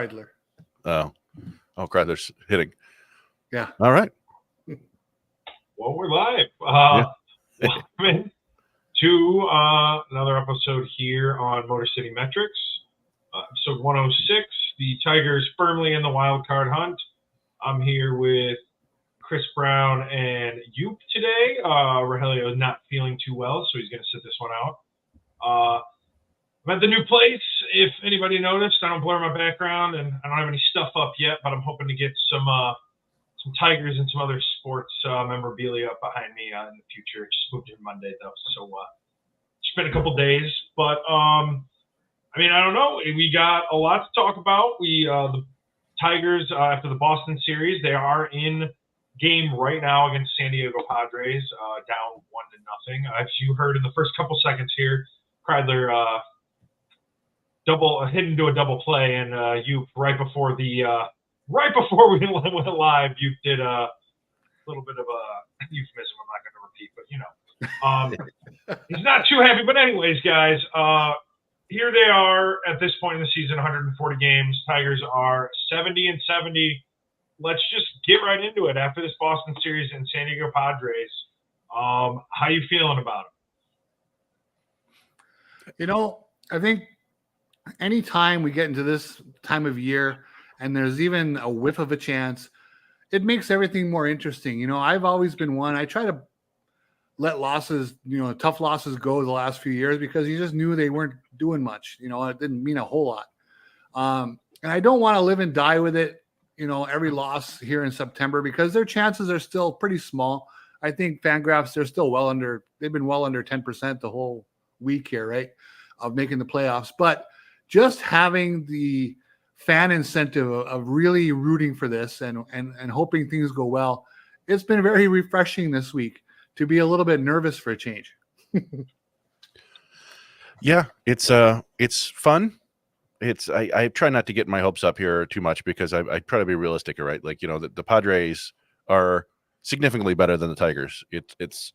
Kreidler. Oh, Kreidler's hitting. Yeah. All right. Well, we're live. Welcome to another episode here on Motor City Metrics. Episode 106. The Tigers firmly in the wild card hunt. I'm here with Chris Brown and Yoop today. Rogelio is not feeling too well, so he's going to sit this one out. I'm at the new place. If anybody noticed, I don't blur my background, and I don't have any stuff up yet, but I'm hoping to get some Tigers and some other sports memorabilia up behind me in the future. Just moved in Monday, though, so it's been a couple days. But, I don't know. We got a lot to talk about. The Tigers, after the Boston series, they are in game right now against San Diego Padres, down 1-0. As you heard in the first couple seconds here, Kreidler hit into a double play, and you right before we went live, you did a little bit of a euphemism. I'm not going to repeat, but he's not too happy. But anyways, guys, here they are at this point in the season, 140 games. Tigers are 70-70. Let's just get right into it after this Boston series and San Diego Padres. How you feeling about it? I think anytime we get into this time of year and there's even a whiff of a chance, it makes everything more interesting. I've always been one. I try to let losses, tough losses go the last few years because you just knew they weren't doing much. It didn't mean a whole lot. And I don't want to live and die with it, every loss here in September because their chances are still pretty small. I think Fangraphs, they've been well under 10% the whole week here, right, of making the playoffs. But just having the fan incentive of really rooting for this and hoping things go well, it's been very refreshing this week to be a little bit nervous for a change. Yeah, it's fun. I try not to get my hopes up here too much because I try to be realistic, right? Like, the Padres are significantly better than the Tigers. It's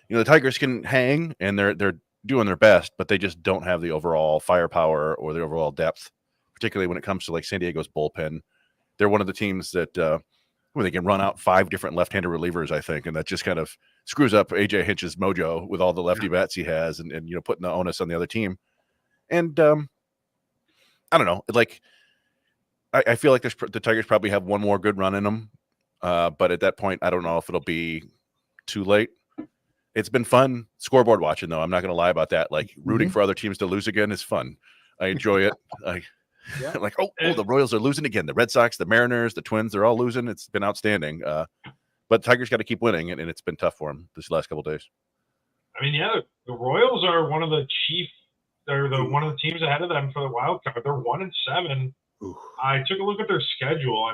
the Tigers can hang and they're doing their best, but they just don't have the overall firepower or the overall depth, particularly when it comes to like San Diego's bullpen. They're one of the teams that where they can run out 5 different left-handed relievers, I think, and that just kind of screws up AJ Hinch's mojo with all the lefty bats he has and putting the onus on the other team. And I don't know, like I feel like the Tigers probably have one more good run in them, but at that point, I don't know if it'll be too late. It's been fun scoreboard watching, though. I'm not going to lie about that. Like rooting for other teams to lose again is fun. I enjoy it. I'm like, the Royals are losing again. The Red Sox, the Mariners, the Twins, they're all losing. It's been outstanding. But Tigers got to keep winning, and it's been tough for them this last couple of days. The Royals are one of the one of the teams ahead of them for the wild card. They're 1-7. Ooh. I took a look at their schedule.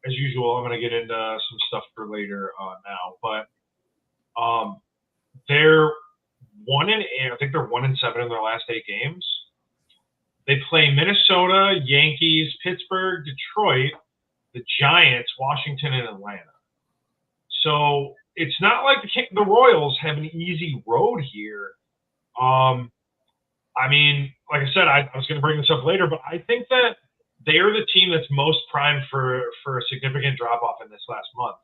As usual, I'm going to get into some stuff for later now, but they're 1-8. I think they're 1-7 in their last 8 games. They play Minnesota, Yankees, Pittsburgh, Detroit, the Giants, Washington, and Atlanta. So it's not like the Royals have an easy road here. Like I said, I was going to bring this up later, but I think that they're the team that's most primed for a significant drop-off in this last month.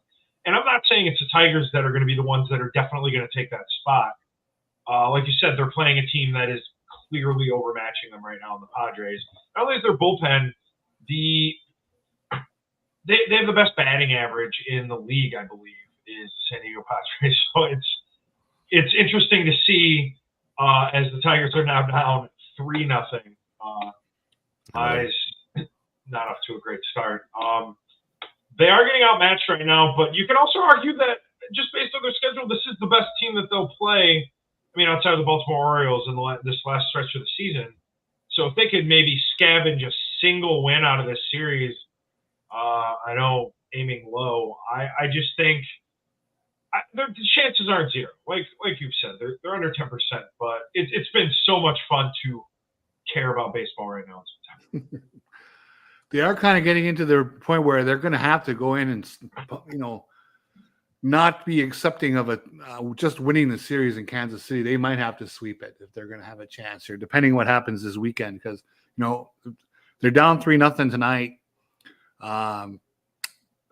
And I'm not saying it's the Tigers that are going to be the ones that are definitely going to take that spot. Like you said, they're playing a team that is clearly overmatching them right now in the Padres. Not only is their bullpen, they have the best batting average in the league, I believe, is the San Diego Padres. So it's interesting to see as the Tigers are now down 3-0. Eyes not off to a great start. They are getting outmatched right now, but you can also argue that just based on their schedule, this is the best team that they'll play. Outside of the Baltimore Orioles in this last stretch of the season. So if they could maybe scavenge a single win out of this series, I know aiming low. I just think the chances aren't zero. Like you've said, they're under 10%. But it's been so much fun to care about baseball right now in September. They are kind of getting into the point where they're going to have to go in and, not be accepting of just winning the series in Kansas City. They might have to sweep it if they're going to have a chance here, depending what happens this weekend. Because, They're down 3-0 tonight.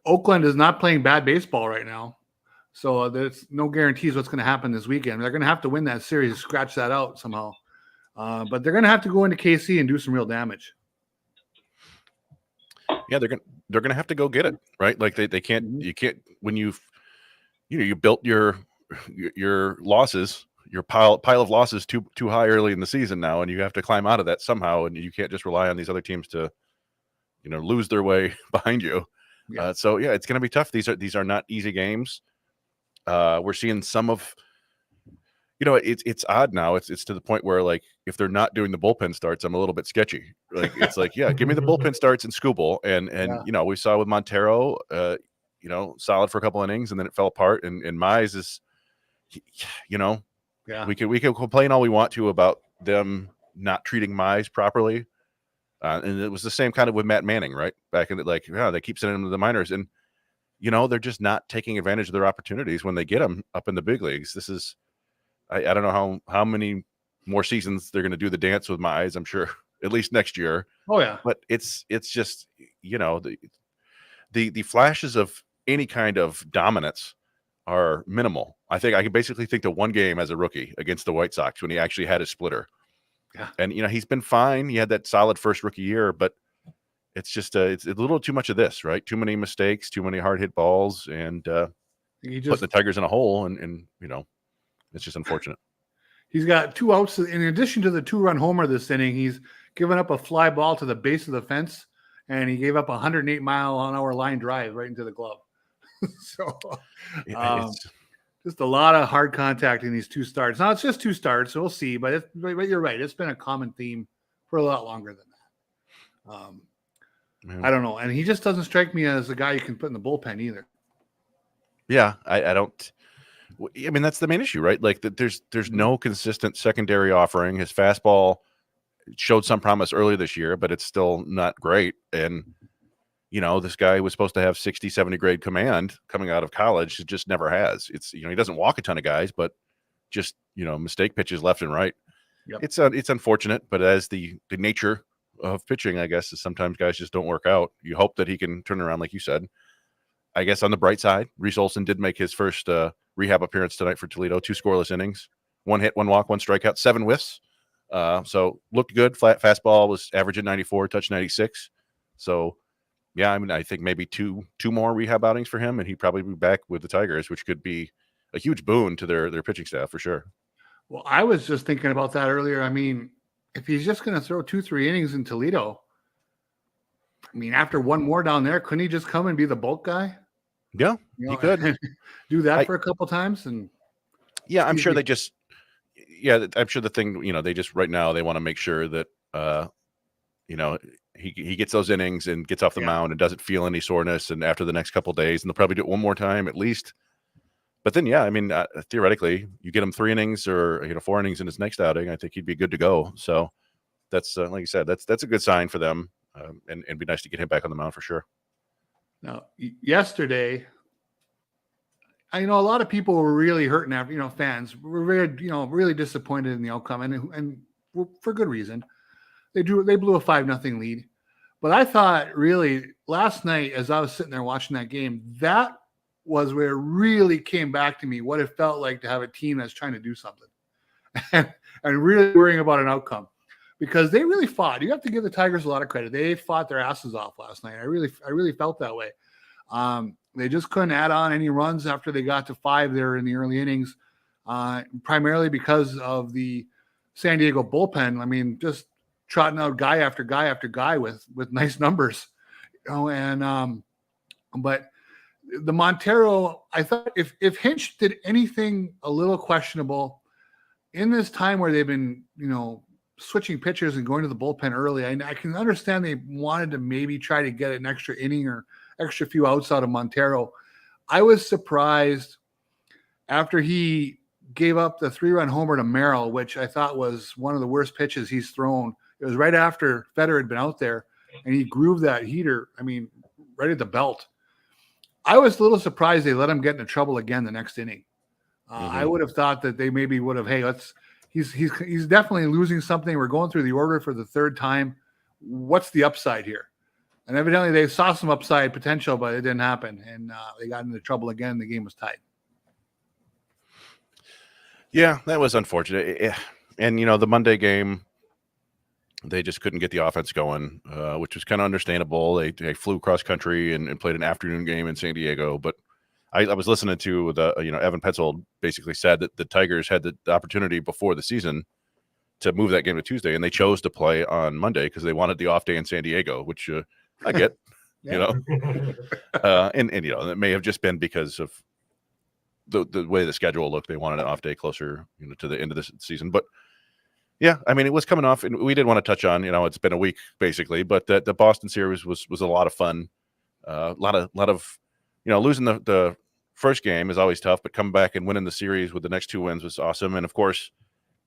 Oakland is not playing bad baseball right now. So there's no guarantees what's going to happen this weekend. They're going to have to win that series, scratch that out somehow. But they're going to have to go into KC and do some real damage. Yeah, they're going to have to go get it, right? Like they can't, you can't, when you built your losses, your pile of losses too high early in the season now, and you have to climb out of that somehow, and you can't just rely on these other teams to, lose their way behind you. Yeah. So yeah, it's going to be tough. These are not easy games. We're seeing some of, it's odd now. It's to the point where, like, if they're not doing the bullpen starts, I'm a little bit sketchy. Like, it's like, yeah, give me the bullpen starts in Skubal. And we saw with Montero, solid for a couple innings, and then it fell apart. And Mize is, we can complain all we want to about them not treating Mize properly. And it was the same kind of with Matt Manning, right? Back in they keep sending him to the minors, and they're just not taking advantage of their opportunities when they get them up in the big leagues. This is, I don't know how many more seasons they're going to do the dance with Mize. I'm sure at least next year. Oh yeah, but it's just the flashes of any kind of dominance are minimal. I think I can basically think to one game as a rookie against the White Sox when he actually had his splitter. Yeah. And he's been fine. He had that solid first rookie year, but it's just it's a little too much of this, right? Too many mistakes, too many hard hit balls, and putting the Tigers in a hole, and it's just unfortunate. He's got 2 outs in addition to the 2-run homer this inning. He's given up a fly ball to the base of the fence, and he gave up a 108-mile-an-hour line drive right into the glove. So just a lot of hard contact in these 2 starts. Now it's just 2 starts, so we'll see. But you're right; it's been a common theme for a lot longer than that. I don't know, and he just doesn't strike me as a guy you can put in the bullpen either. Yeah, I don't. I mean, that's the main issue, right? Like, there's no consistent secondary offering. His fastball showed some promise earlier this year, but it's still not great. And this guy was supposed to have 60, 70 grade command coming out of college. It just never has. It's he doesn't walk a ton of guys, but just mistake pitches left and right. Yep. It's unfortunate, but as the nature of pitching, I guess, is sometimes guys just don't work out. You hope that he can turn around, like you said. I guess on the bright side, Reese Olson did make his first rehab appearance tonight for Toledo. 2 scoreless innings, 1 hit, 1 walk, 1 strikeout, 7 whiffs. So looked good. Flat fastball was averaging 94, touch 96. So yeah, I mean, I think maybe two more rehab outings for him, and he'd probably be back with the Tigers, which could be a huge boon to their pitching staff for sure. Well, I was just thinking about that earlier. I mean, if he's just going to throw 2-3 innings in Toledo, I mean, after 1 more down there, couldn't he just come and be the bulk guy? Yeah, he could do that for a couple times. And yeah, I'm sure I'm sure the thing, they just right now they want to make sure that, he gets those innings and gets off the mound and doesn't feel any soreness. And after the next couple of days, and they'll probably do it 1 more time at least. But then, yeah, I mean, theoretically, you get him 3 innings or 4 innings in his next outing, I think he'd be good to go. So that's like you said, that's a good sign for them, and it'd be nice to get him back on the mound for sure. Now, yesterday, I know a lot of people were really hurting after, fans were very, really disappointed in the outcome, and for good reason. They blew a 5-0 lead. But I thought really last night, as I was sitting there watching that game, that was where it really came back to me what it felt like to have a team that's trying to do something and really worrying about an outcome, because they really fought. You have to give the Tigers a lot of credit. They fought their asses off last night. I really felt that way. They just couldn't add on any runs after they got to 5 there in the early innings, primarily because of the San Diego bullpen. I mean, just trotting out guy after guy after guy with nice numbers, and but the Montero, I thought if Hinch did anything a little questionable in this time where they've been, switching pitchers and going to the bullpen early, I can understand they wanted to maybe try to get an extra inning or extra few outs out of Montero. I was surprised after he gave up the 3-run homer to Merrill, which I thought was one of the worst pitches he's thrown. It was right after Federer had been out there, and he grooved that heater, right at the belt. I was a little surprised they let him get into trouble again the next inning. I would have thought that they maybe would have, hey, he's definitely losing something. We're going through the order for the 3rd time. what's the upside here? And evidently they saw some upside potential, but it didn't happen. And they got into trouble again. The game was tied. Yeah, that was unfortunate. And, the Monday game, they just couldn't get the offense going, which was kind of understandable. They flew cross country and played an afternoon game in San Diego. But I was listening to Evan Petzold basically said that the Tigers had the opportunity before the season to move that game to Tuesday, and they chose to play on Monday because they wanted the off day in San Diego, which I get, and it may have just been because of the way the schedule looked. They wanted an off day closer, to the end of the season. But yeah, I mean, it was coming off, and we did want to touch on, it's been a week basically, but the Boston series was a lot of fun. A lot of losing the first game is always tough, but coming back and winning the series with the next 2 wins was awesome. And of course,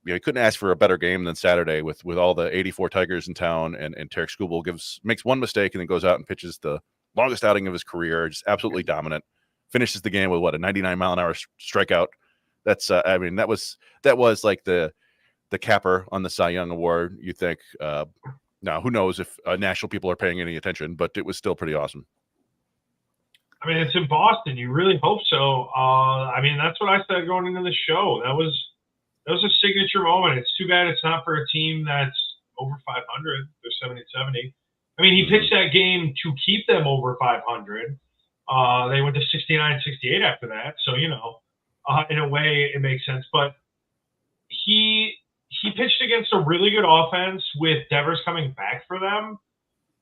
you couldn't ask for a better game than Saturday with all the 84 Tigers in town, and Tarek Skubal makes one mistake and then goes out and pitches the longest outing of his career, just absolutely dominant. Finishes the game with a 99-mile-an-hour strikeout. That's that was like the capper on the Cy Young Award. You think now who knows if national people are paying any attention, but it was still pretty awesome. I mean, it's in Boston. You really hope so. That's what I said going into the show. That was a signature moment. It's too bad it's not for a team that's over 500. They're 70-70. I mean, he pitched that game to keep them over 500. They went to 69-68 after that. So, in a way, it makes sense. But he pitched against a really good offense with Devers coming back for them.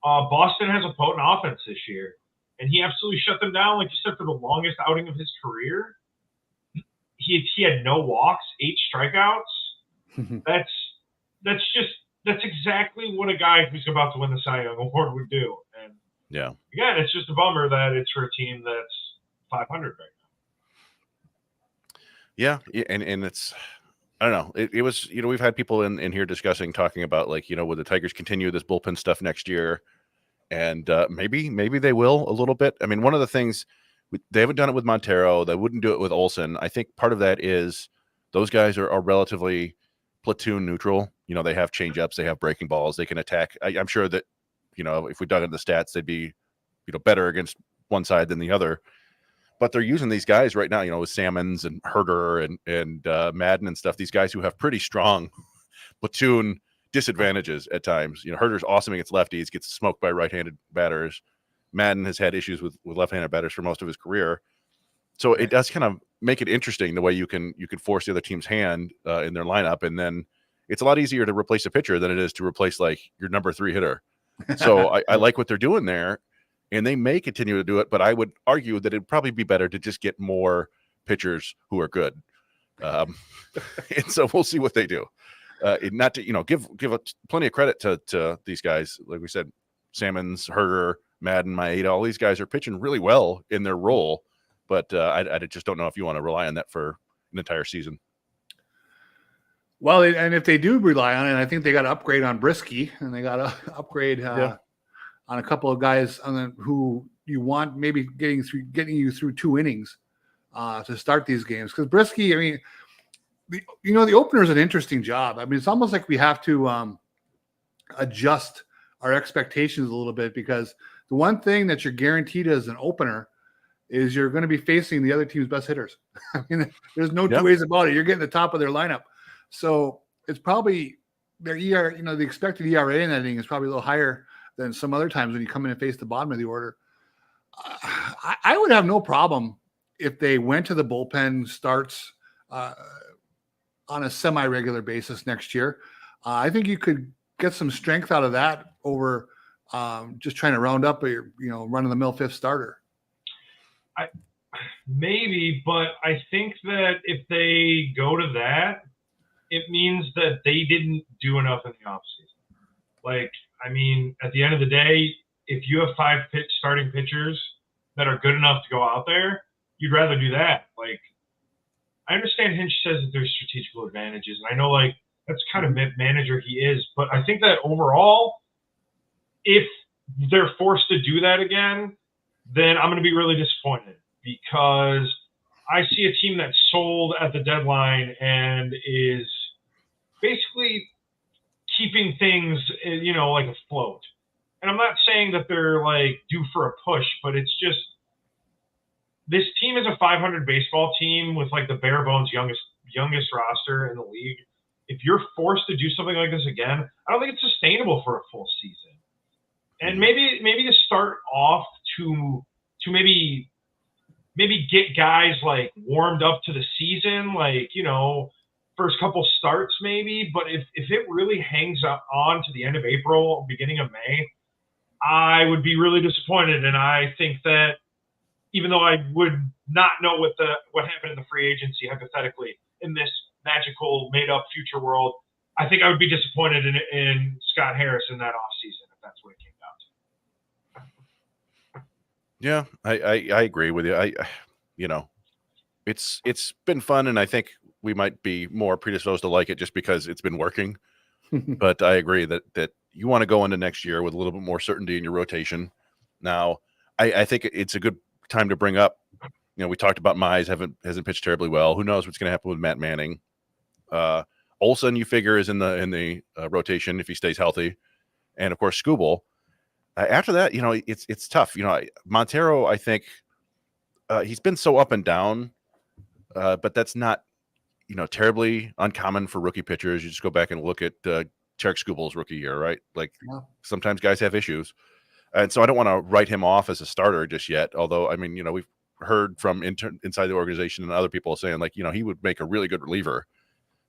Boston has a potent offense this year, and he absolutely shut them down, like you said, for the longest outing of his career. He had no walks, 8 strikeouts. That's exactly what a guy who's about to win the Cy Young Award would do. And yeah, again, it's just a bummer that it's for a team that's 500 right now. Yeah, and it's, I don't know. It was, we've had people in here talking about, like, would the Tigers continue this bullpen stuff next year? And maybe they will a little bit. I mean, one of the things, they haven't done it with Montero. They wouldn't do it with Olsen. I think part of that is those guys are relatively platoon neutral. They have changeups, they have breaking balls, they can attack. I'm sure that, if we dug into the stats, they'd be, better against one side than the other. But they're using these guys right now, with Salmons and Herder and Madden and stuff. These guys who have pretty strong platoon disadvantages at times. Herder's awesome against lefties, gets smoked by right-handed batters. Madden has had issues with left-handed batters for most of his career. So it does kind of make it interesting the way you can force the other team's hand in their lineup. And then it's a lot easier to replace a pitcher than it is to replace, like, your number 3 hitter. So I like what they're doing there, and they may continue to do it, but I would argue that it'd probably be better to just get more pitchers who are good. And so we'll see what they do. Not to, give plenty of credit to these guys. Like we said, Salmons, Herder, Madden, Maeda, all these guys are pitching really well in their role, but I just don't know if you want to rely on that for an entire season. Well, and if they do rely on it, I think they got to upgrade on Brisky, and they got to upgrade on a couple of guys who you want maybe getting you through 2 innings to start these games. Because Brisky, I mean, the opener is an interesting job. I mean, it's almost like we have to adjust our expectations a little bit, because the one thing that you're guaranteed as an opener is you're going to be facing the other team's best hitters. I mean, there's no two ways about it. You're getting the top of their lineup. So it's probably their ERA, the expected ERA in that inning is probably a little higher than some other times when you come in and face the bottom of the order. I would have no problem if they went to the bullpen starts on a semi-regular basis next year. I think you could get some strength out of that over just trying to round up a run-of-the-mill 5th starter. Maybe, but I think that if they go to that, it means that they didn't do enough in the offseason. Like, I mean, at the end of the day, if you have 5 starting pitchers that are good enough to go out there, you'd rather do that. Like, I understand Hinch says that there's strategical advantages, and I know, like, that's kind of manager he is, but I think that overall, if they're forced to do that again, then I'm going to be really disappointed, because I see a team that's sold at the deadline and is basically keeping things, like afloat. And I'm not saying that they're like due for a push, but it's just this team is a 500 baseball team with like the bare bones youngest roster in the league. If you're forced to do something like this again, I don't think it's sustainable for a full season. And maybe to start off to maybe get guys like warmed up to the season, like, first couple starts maybe. But if it really hangs on to the end of April, beginning of May, I would be really disappointed. And I think that even though I would not know what happened in the free agency hypothetically in this magical made up future world, I think I would be disappointed in Scott Harris in that offseason if that's what it came down to. Yeah, I agree with you. It's been fun, and I think we might be more predisposed to like it just because it's been working. But I agree that you want to go into next year with a little bit more certainty in your rotation. Now, I think it's a good time to bring up. We talked about Mize hasn't pitched terribly well. Who knows what's going to happen with Matt Manning? Olsen, you figure, is in the rotation if he stays healthy, and of course Skubal. After that, it's tough. Montero, I think he's been so up and down, but that's not terribly uncommon for rookie pitchers. You just go back and look at Tarek Skubal's rookie year, right? Like sometimes guys have issues, and so I don't want to write him off as a starter just yet. Although I mean, we've heard from inside the organization and other people saying like he would make a really good reliever,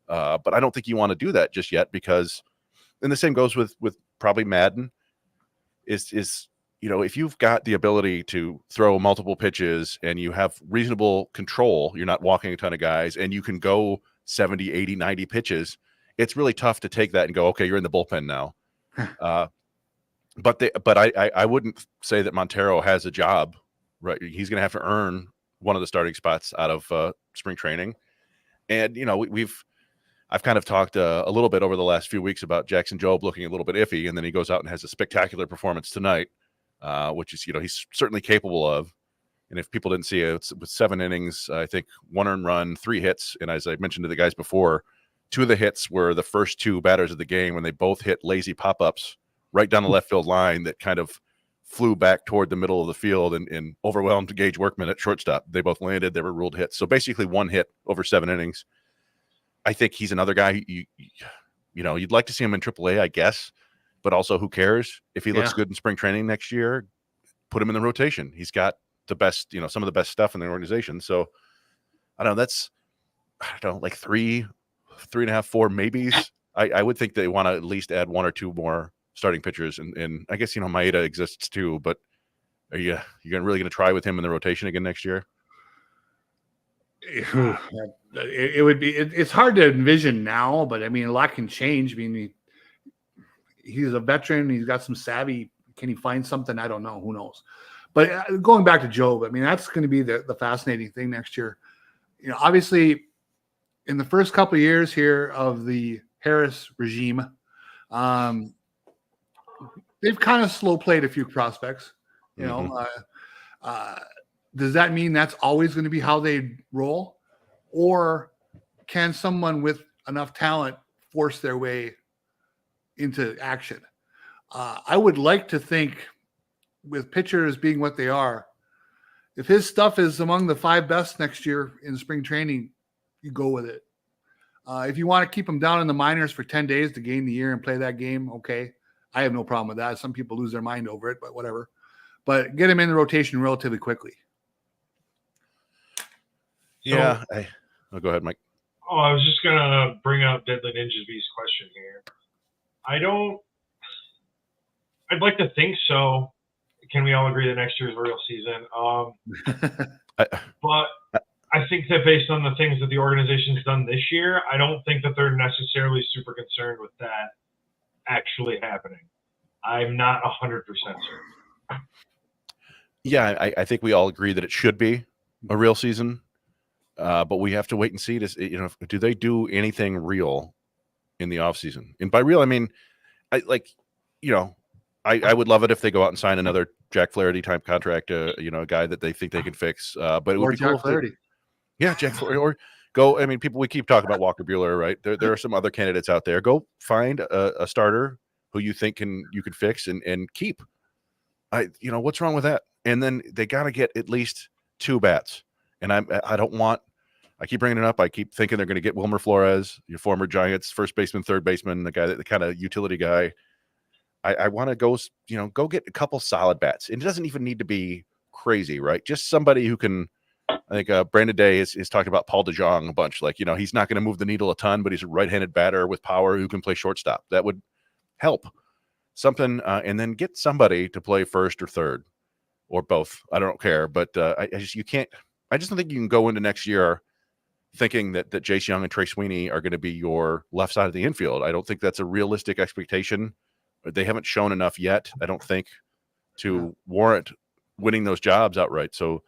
but I don't think you want to do that just yet because, and the same goes with probably Madden. Is if you've got the ability to throw multiple pitches and you have reasonable control, you're not walking a ton of guys, and you can go 70, 80, 90 pitches, it's really tough to take that and go, okay, you're in the bullpen now. But I wouldn't say that Montero has a job, right? He's going to have to earn one of the starting spots out of spring training. And, I've kind of talked a little bit over the last few weeks about Jackson Jobe looking a little bit iffy, and then he goes out and has a spectacular performance tonight, which is, he's certainly capable of. And if people didn't see it, it's with 7 innings, I think 1 earned run, 3 hits. And as I mentioned to the guys before, 2 of the hits were the first 2 batters of the game when they both hit lazy pop-ups right down the left field line that kind of flew back toward the middle of the field and overwhelmed Gage Workman at shortstop. They both landed. They were ruled hits. So basically 1 hit over 7 innings. I think he's another guy you'd like to see him in AAA, I guess, but also who cares if he looks good in spring training next year? Put him in the rotation. He's got the best, some of the best stuff in the organization. So I don't know. That's like 3.5, 4 maybes. I would think they want to at least add 1 or 2 more starting pitchers, and I guess Maeda exists too. But are you really going to try with him in the rotation again next year? It would be. It's hard to envision now, but I mean, a lot can change. I mean, he's a veteran. He's got some savvy. Can he find something? I don't know. Who knows? But going back to Jobe, I mean, that's going to be the fascinating thing next year. Obviously, in the first couple of years here of the Harris regime, they've kind of slow played a few prospects. Does that mean that's always going to be how they roll? Or can someone with enough talent force their way into action? I would like to think, with pitchers being what they are, if his stuff is among the 5 best next year in spring training, you go with it. If you want to keep him down in the minors for 10 days to gain the year and play that game, okay. I have no problem with that. Some people lose their mind over it, but whatever. But get him in the rotation relatively quickly. Yeah. Go ahead, Mike. Oh, I was just going to bring up Deadly Ninja V's question here. I'd like to think so. Can we all agree that next year is a real season? But I think that based on the things that the organization's done this year, I don't think that they're necessarily super concerned with that actually happening. I'm not 100% certain. Yeah, I think we all agree that it should be a real season. But we have to wait and see. Do they do anything real in the offseason? And by real, I mean, I would love it if they go out and sign another Jack Flaherty type contract, a guy that they think they can fix. But it would be Jack cool. Flaherty. Yeah, Jack Flaherty. Or Go. I mean, we keep talking about Walker Buehler, right? There are some other candidates out there. Go find a starter who you think you could fix and keep. What's wrong with that? And then they got to get at least 2 bats. And I don't want. I keep bringing it up. I keep thinking they're going to get Wilmer Flores, your former Giants first baseman, third baseman, the kind of utility guy. I want to go get a couple solid bats. It doesn't even need to be crazy, right? Just somebody who can. I think Brandon Day is talking about Paul DeJong a bunch. Like, he's not going to move the needle a ton, but he's a right-handed batter with power who can play shortstop. That would help. Something, and then get somebody to play first or third or both. I don't care, but I just don't think you can go into next year thinking that Jace Young and Trey Sweeney are going to be your left side of the infield. I don't think that's a realistic expectation. They haven't shown enough yet, I don't think, to warrant winning those jobs outright. So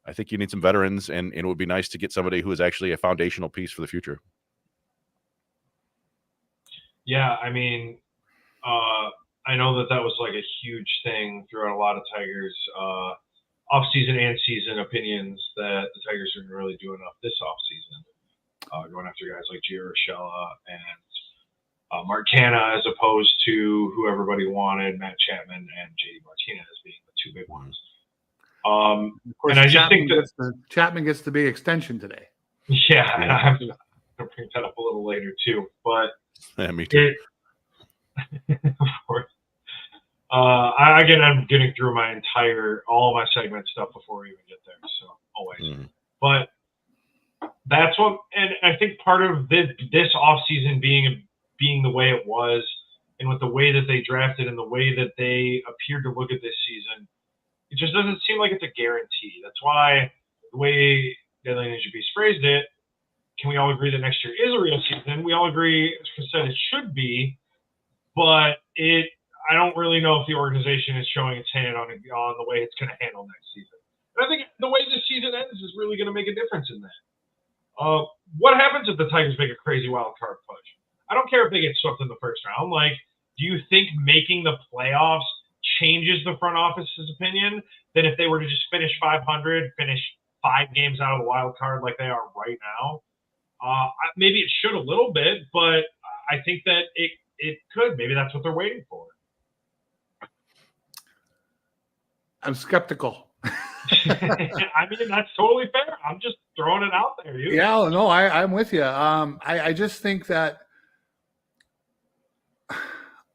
I think you need some veterans, and it would be nice to get somebody who is actually a foundational piece for the future. Yeah, I mean, I know that was like a huge thing throughout a lot of Tigers off-season and season opinions that the Tigers didn't really do enough this off-season, going after guys like Gio Urshela and Mark Canha, as opposed to who everybody wanted, Matt Chapman and JD Martinez being the 2 big ones. Of course, and I just think that Chapman gets the big extension today. Yeah, and I'm going to bring that up a little later too. But yeah, me too. Of course. Again, I'm getting through all of my segment stuff before we even get there. So always, but that's what, and I think part of this offseason being the way it was, and with the way that they drafted and the way that they appeared to look at this season, it just doesn't seem like it's a guarantee. That's why the way Daily Ninja Beast phrased it, can we all agree that next year is a real season? We all agree, as Chris said, it should be, but I don't really know if the organization is showing its hand on the way it's going to handle next season. And I think the way this season ends is really going to make a difference in that. What happens if the Tigers make a crazy wild card push? I don't care if they get swept in the first round. Like, do you think making the playoffs changes the front office's opinion than if they were to just finish 500, finish 5 games out of the wild card like they are right now? Maybe it should a little bit, but I think that it could. Maybe that's what they're waiting for. I'm skeptical. I mean, that's totally fair. I'm just throwing it out there. Yeah, no, I'm with you. I just think that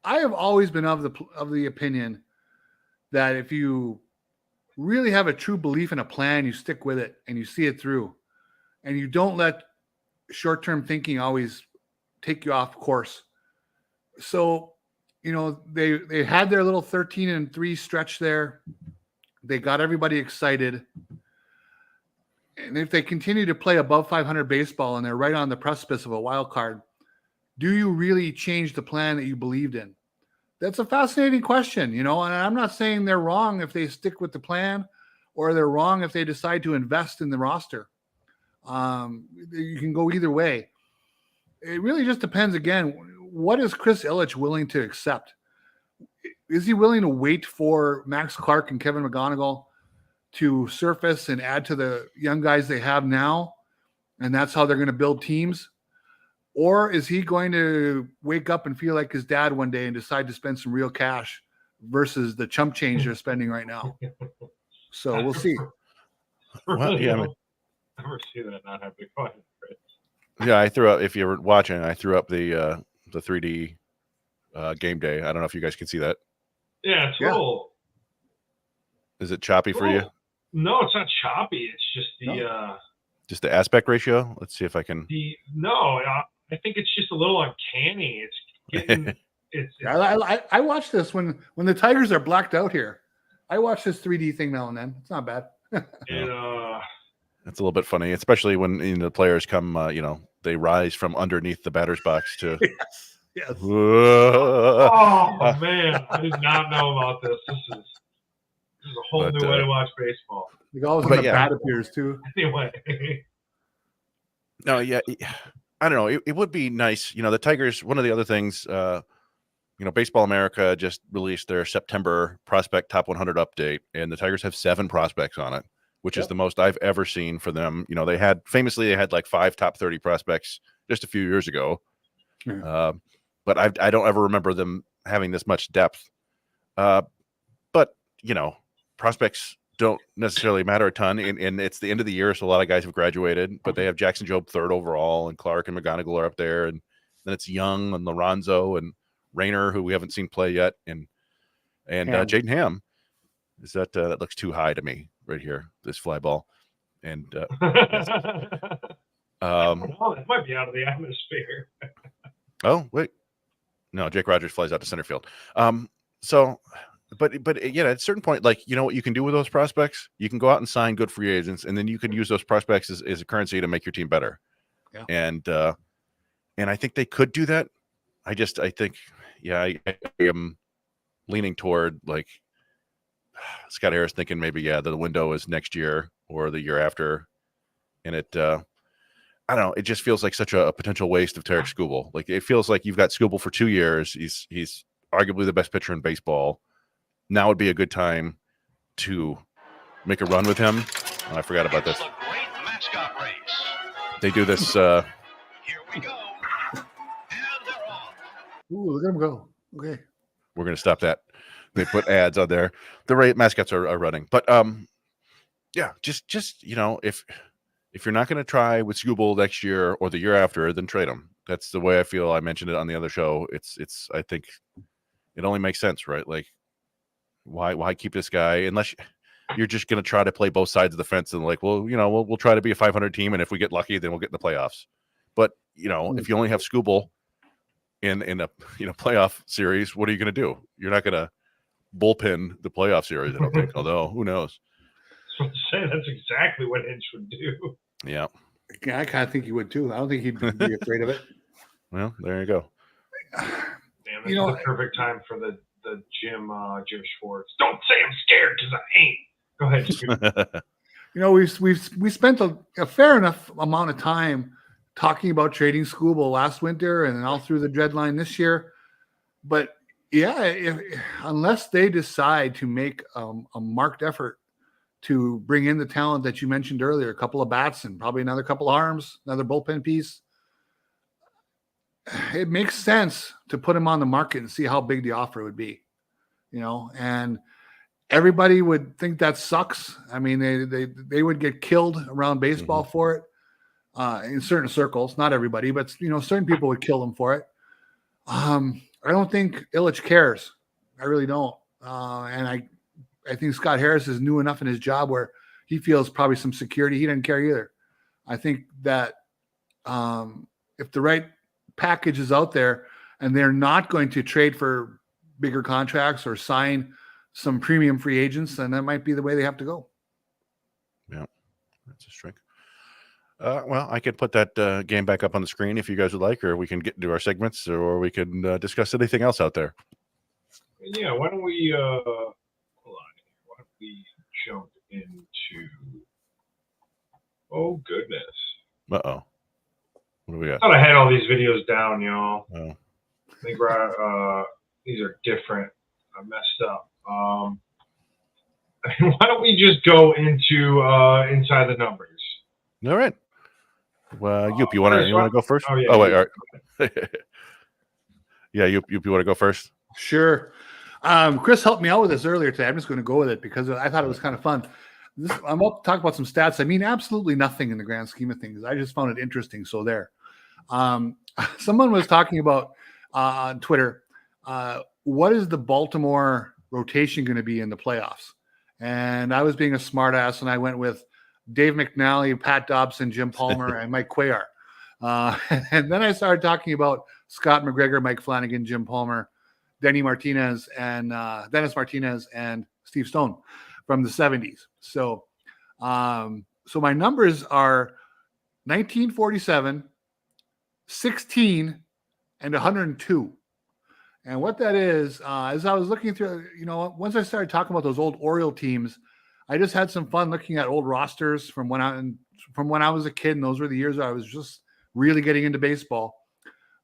I have always been of the opinion that if you really have a true belief in a plan, you stick with it and you see it through, and you don't let short-term thinking always take you off course. So, they had their little 13-3 stretch there. They got everybody excited. And if they continue to play above 500 baseball and they're right on the precipice of a wild card, do you really change the plan that you believed in? That's a fascinating question, and I'm not saying they're wrong if they stick with the plan, or they're wrong if they decide to invest in the roster. You can go either way. It really just depends, again, what is Chris Ilitch willing to accept? Is he willing to wait for Max Clark and Kevin McGonigal to surface and add to the young guys they have now, and that's how they're going to build teams? Or is he going to wake up and feel like his dad one day and decide to spend some real cash versus the chump change they're spending right now? So we'll see. Well, yeah, I never see that not happening. Go ahead, Chris. Yeah, I threw up. If you were watching, I threw up the 3D game day. I don't know if you guys can see that. Yeah, it's a little. Is it choppy for you? No, it's not choppy. It's just just the aspect ratio. Let's see if I can. I think it's just a little uncanny. It's getting. I watch this when the Tigers are blacked out here. I watch this 3D thing now and then. It's not bad. It's a little bit funny, especially when the players come. They rise from underneath the batter's box to. Yes. Oh man, I did not know about this. This is a whole new way to watch baseball. Like all of a sudden, the bat appears too. Anyway. No, yeah, I don't know. It would be nice, the Tigers. One of the other things, Baseball America just released their September prospect top 100 update, and the Tigers have 7 prospects on it. which is the most I've ever seen for them. You know, they had like 5 top 30 prospects just a few years ago. Yeah. But I don't ever remember them having this much depth. But, you know, prospects don't necessarily matter a ton. And it's the end of the year, so a lot of guys have graduated. But they have Jackson Jobe 3rd overall, and Clark and McGonigal are up there. And then it's Young and Lorenzo and Rayner, who we haven't seen play yet, and Jaden Ham. Is that looks too high to me right here, this fly ball. And that might be out of the atmosphere. Oh, wait. No, Jake Rogers flies out to center field. But yeah, at a certain point, like, you know what you can do with those prospects? You can go out and sign good free agents, and then you can use those prospects as a currency to make your team better. Yeah. And I think they could do that. I think, yeah, I am leaning toward like Scott Harris thinking maybe, the window is next year or the year after. And I don't know. It just feels like such a potential waste of Tarek Skubal. Like, it feels like you've got Skubal for 2 years. He's arguably the best pitcher in baseball. Now would be a good time to make a run with him. Oh, I forgot about this. They do this. Here we go. And they're off. Ooh, look at him go. Okay. We're going to stop that. They put ads on there. The mascots are running. But yeah, just you know, if you're not going to try with Skubal next year or the year after, then trade him. That's the way I feel. I mentioned it on the other show. It's I think it only makes sense, right? Like, why keep this guy unless you're just going to try to play both sides of the fence and like, well, you know, we'll try to be a 500 team, and if we get lucky, then we'll get in the playoffs. But, you know, if you only have Skubal in a playoff series, what are you going to do? You're not going to bullpen the playoff series, I don't think. Although, who knows? That's exactly what Hinch would do. Yeah. I kind of think he would too. I don't think he'd be afraid of it. Well, there you go. Damn, it's the perfect time for the Jim Schwartz. Don't say I'm scared, because I ain't. Go ahead. You know, we spent a fair enough amount of time talking about trading Skubal last winter and all through the deadline this year. But yeah, unless they decide to make a marked effort to bring in the talent that you mentioned earlier, a couple of bats and probably another couple of arms, another bullpen piece, it makes sense to put him on the market and see how big the offer would be, you know, and everybody would think that sucks. I mean, they would get killed around baseball for it in certain circles, not everybody, but, you know, certain people would kill them for it. I don't think Illich cares. I really don't. And I think Scott Harris is new enough in his job where he feels probably some security. He doesn't care either. I think that if the right package is out there and they're not going to trade for bigger contracts or sign some premium free agents, then that might be the way they have to go. Yeah, that's a strike. Well, I could put that game back up on the screen if you guys would like, or we can get into our segments, or we can discuss anything else out there. Yeah, why don't we hold on? Why don't we jump into? Oh goodness! Uh-oh. What do we got? I thought I had all these videos down, y'all. Oh. I think these are different. I messed up. Why don't we just go into inside the numbers? All right. Well, Yoop, you want to go first? Oh, yeah. Oh, wait. All right. Yeah, Yoop, you want to go first? Sure. Chris helped me out with this earlier today. I'm just going to go with it because I thought it was kind of fun. I'm about to talk about some stats. I mean, absolutely nothing in the grand scheme of things. I just found it interesting. So there. Someone was talking about on Twitter, what is the Baltimore rotation going to be in the playoffs? And I was being a smartass, and I went with Dave McNally, Pat Dobson, Jim Palmer, and Mike Cuellar. And then I started talking about Scott McGregor, Mike Flanagan, Jim Palmer, Dennis Martinez, and Steve Stone from the 70s. So my numbers are 1947, 16, and 102. And what that is, as I was looking through, you know, once I started talking about those old Oriole teams, I just had some fun looking at old rosters from when I was a kid, and those were the years I was just really getting into baseball.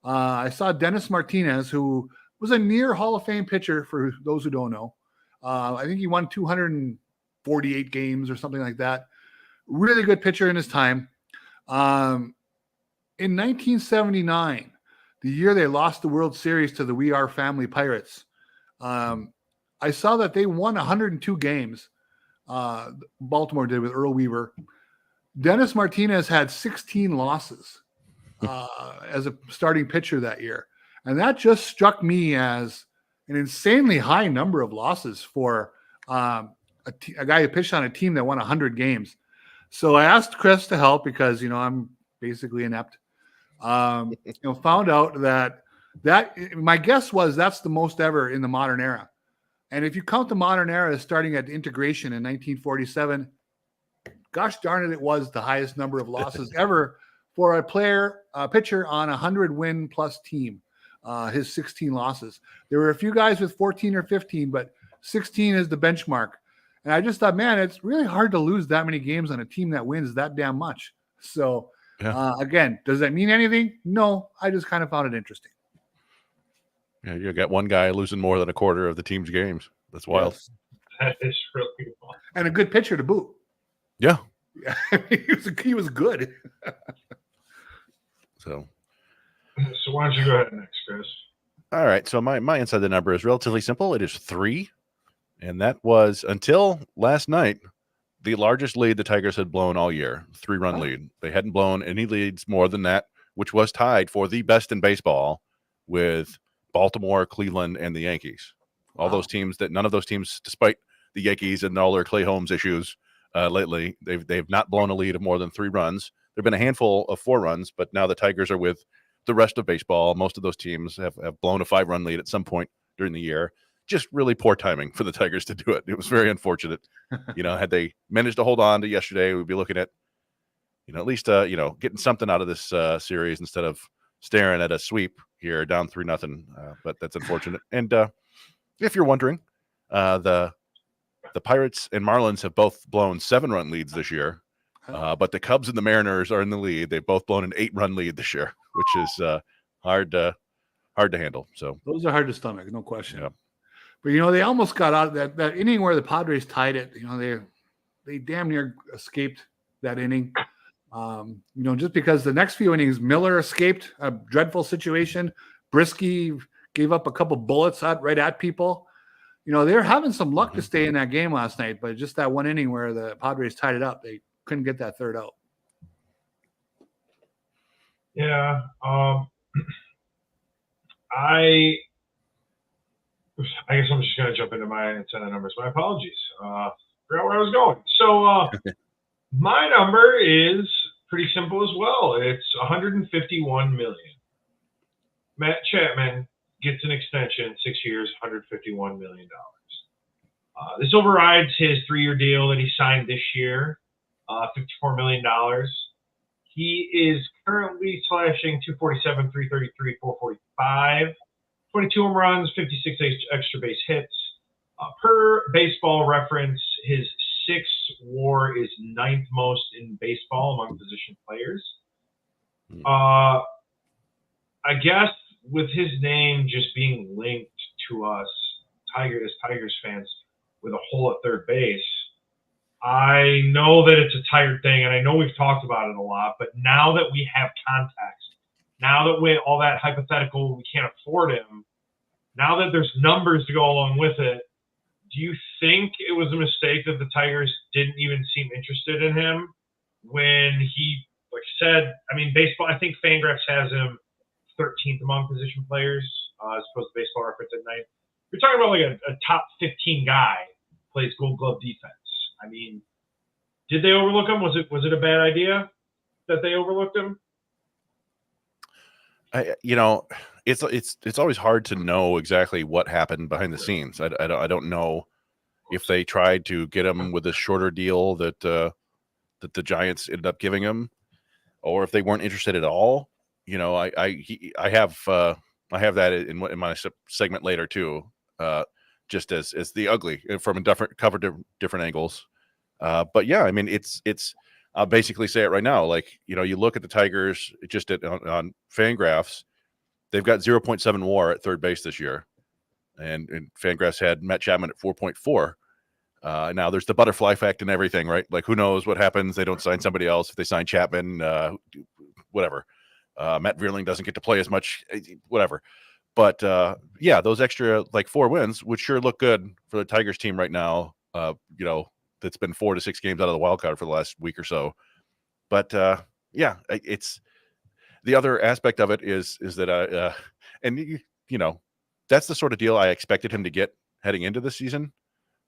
I saw Dennis Martinez, who was a near Hall of Fame pitcher for those who don't know. I think he won 230 48 games or something like that. Really good pitcher in his time. In 1979, the year they lost the World Series to the We Are Family Pirates, I saw that they won 102 games. Baltimore did with Earl Weaver. Dennis Martinez had 16 losses as a starting pitcher that year. And that just struck me as an insanely high number of losses for a guy who pitched on a team that won 100 games. So I asked Chris to help because, I'm basically inept. Found out that my guess was that's the most ever in the modern era. And if you count the modern era as starting at integration in 1947, gosh darn it was the highest number of losses ever for a pitcher on a 100-win plus team. His 16 losses. There were a few guys with 14 or 15, but 16 is the benchmark. And I just thought, man, it's really hard to lose that many games on a team that wins that damn much. So, again, does that mean anything? No, I just kind of found it interesting. Yeah, you got one guy losing more than a quarter of the team's games. That's wild. Yes. That is really fun. And a good pitcher to boot. Yeah. He was good. So why don't you go ahead next, Chris? all right. So my inside the number is relatively simple. It is 3. And that was until last night, the largest lead the Tigers had blown all year, 3-run lead. They hadn't blown any leads more than that, which was tied for the best in baseball with Baltimore, Cleveland, and the Yankees. All those teams none of those teams, despite the Yankees and all their Clay Holmes issues lately, they've not blown a lead of more than 3 runs. There have been a handful of 4 runs, but now the Tigers are with the rest of baseball. Most of those teams have blown a 5-run lead at some point during the year. Just really poor timing for the Tigers to do it. It was very unfortunate. Had they managed to hold on to yesterday, we'd be looking at, at least, getting something out of this series instead of staring at a sweep here down 3-0. But that's unfortunate. And if you're wondering, the Pirates and Marlins have both blown 7-run leads this year. But the Cubs and the Mariners are in the lead. They've both blown an 8-run lead this year, which is hard to handle. So those are hard to stomach, no question. Yeah. But they almost got out that inning where the Padres tied it. They damn near escaped that inning. Just because the next few innings, Miller escaped a dreadful situation. Brisky gave up a couple bullets right at people. They're having some luck to stay in that game last night, but just that one inning where the Padres tied it up, they couldn't get that third out. Yeah. I guess I'm just going to jump into my incentive numbers. My apologies. Forgot where I was going. So my number is pretty simple as well. It's $151 million. Matt Chapman gets an extension, 6 years, $151 million. This overrides his 3-year deal that he signed this year, $54 million. He is currently slashing 247, 333, 445. 22 home runs, 56 extra base hits. Per Baseball Reference, his 6 WAR is 9th most in baseball among position players. I guess with his name just being linked to us, Tigers fans, with a hole at third base, I know that it's a tired thing, and I know we've talked about it a lot, but now that we have context, now that all that hypothetical, we can't afford him, now that there's numbers to go along with it, do you think it was a mistake that the Tigers didn't even seem interested in him when he, like I said, baseball, I think Fangraphs has him 13th among position players, as opposed to Baseball Reference at 9th. You're talking about like a top 15 guy plays Gold Glove defense. Did they overlook him? Was it a bad idea that they overlooked him? It's always hard to know exactly what happened behind the scenes. I don't know if they tried to get him with a shorter deal that the Giants ended up giving him, or if they weren't interested at all. I have that in my segment later too, just as the ugly from different angles. But yeah, it's I'll basically say it right now. Like, you look at the Tigers just on Fangraphs, they've got 0.7 WAR at third base this year, and Fangraphs had Matt Chapman at 4.4. Now there's the butterfly effect and everything, right? Like, who knows what happens? They don't sign somebody else. If they sign Chapman, whatever. Matt Vierling doesn't get to play as much, whatever. But yeah, those extra like 4 wins would sure look good for the Tigers team right now. That's been 4 to 6 games out of the wild card for the last week or so. But yeah, it's the other aspect of it is that and that's the sort of deal I expected him to get heading into this season.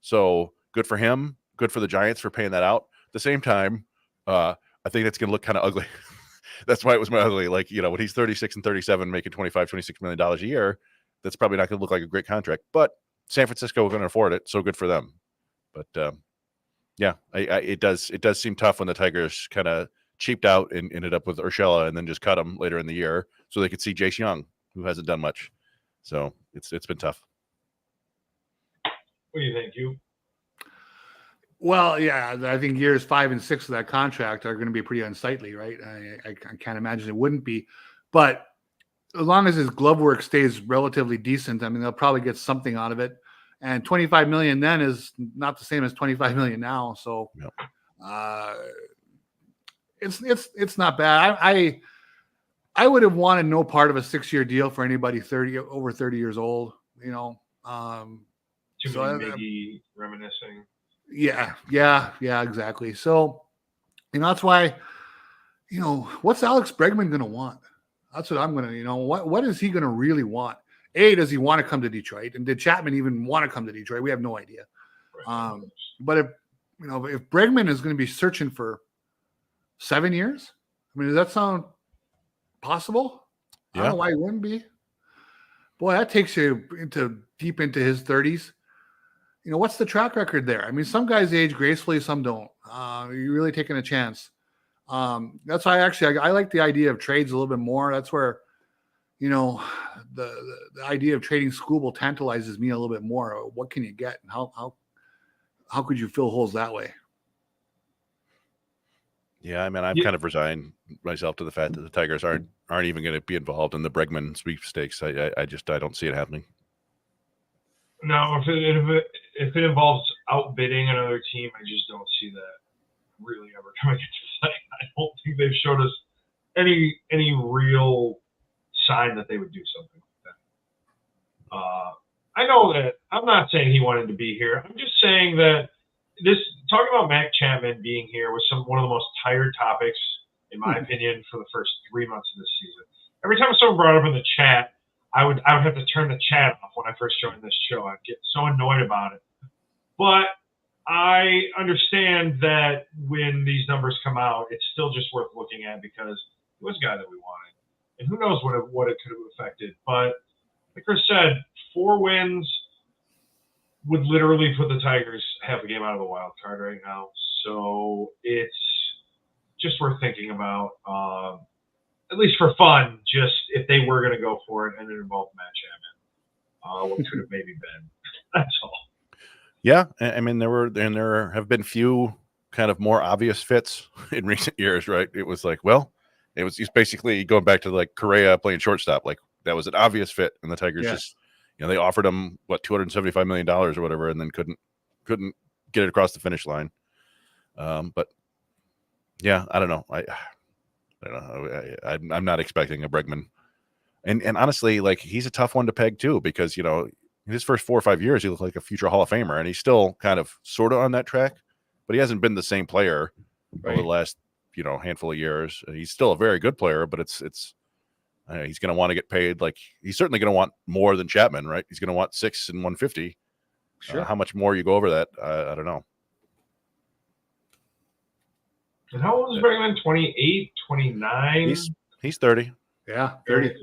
So good for him. Good for the Giants for paying that out. At the same time, I think that's going to look kind of ugly. That's why it was my ugly. Like, when he's 36 and 37, making $26 million a year, that's probably not going to look like a great contract. But San Francisco is going to afford it, so good for them. But yeah, it does seem tough when the Tigers kind of cheaped out and ended up with Urshela and then just cut him later in the year so they could see Jace Young, who hasn't done much. So it's been tough. What do you think, you? Well, yeah, I think years 5 and 6 of that contract are going to be pretty unsightly, right? I can't imagine it wouldn't be. But as long as his glove work stays relatively decent, I mean, they'll probably get something out of it. And $25 million then is not the same as $25 million now. So Yep. It's not bad. I would have wanted no part of a 6-year deal for anybody over 30 years old. Too So many Miggy reminiscing. Yeah, exactly. So, that's why, what's Alex Bregman going to want? That's what I'm going to, what is he going to really want? Does he want to come to Detroit? And did Chapman even want to come to Detroit? We have no idea. Right. But if Bregman is going to be searching for 7 years, I mean, does that sound possible? Yeah. I don't know why it wouldn't be. Boy, that takes you deep into his 30s. What's the track record there? I mean, some guys age gracefully, some don't. You're really taking a chance. That's why I like the idea of trades a little bit more. That's where, the idea of trading Skubal tantalizes me a little bit more. What can you get, and how could you fill holes that way? Yeah, I mean, I've kind of resigned myself to the fact that the Tigers aren't even going to be involved in the Bregman sweepstakes. I don't see it happening. No, if it involves outbidding another team, I just don't see that really ever coming into play. I don't think they've showed us any real sign that they would do something like that. I know that I'm not saying he wanted to be here. I'm just saying that talking about Matt Chapman being here was one of the most tired topics, in my opinion, for the first 3 months of this season. Every time someone brought it up in the chat, I would have to turn the chat off when I first joined this show. I'd get so annoyed about it. But I understand that when these numbers come out, it's still just worth looking at because he was a guy that we wanted. And who knows what it could have affected. But like Chris said, 4 wins would literally put the Tigers half a game out of the wild card right now. So it's just worth thinking about. At least for fun, just if they were going to go for it and it involved Matt Chapman, what could have maybe been. That's all. Yeah, I mean, there have been few kind of more obvious fits in recent years, right? It was like, he's basically going back to like Correa playing shortstop. Like, that was an obvious fit, and the Tigers just, they offered him $275 million or whatever, and then couldn't get it across the finish line. But yeah, I don't know. I don't know. I'm not expecting a Bregman, and honestly, like, he's a tough one to peg too, because in his first 4 or 5 years, he looked like a future Hall of Famer, and he's still kind of sort of on that track, but he hasn't been the same player over the last handful of years. He's still a very good player, but it's he's going to want to get paid. Like, he's certainly going to want more than Chapman, right? He's going to want $6 and $150. Sure. How much more you go over that? I don't know. And how old is Bregman? 28, 29? He's 30. Yeah, 30.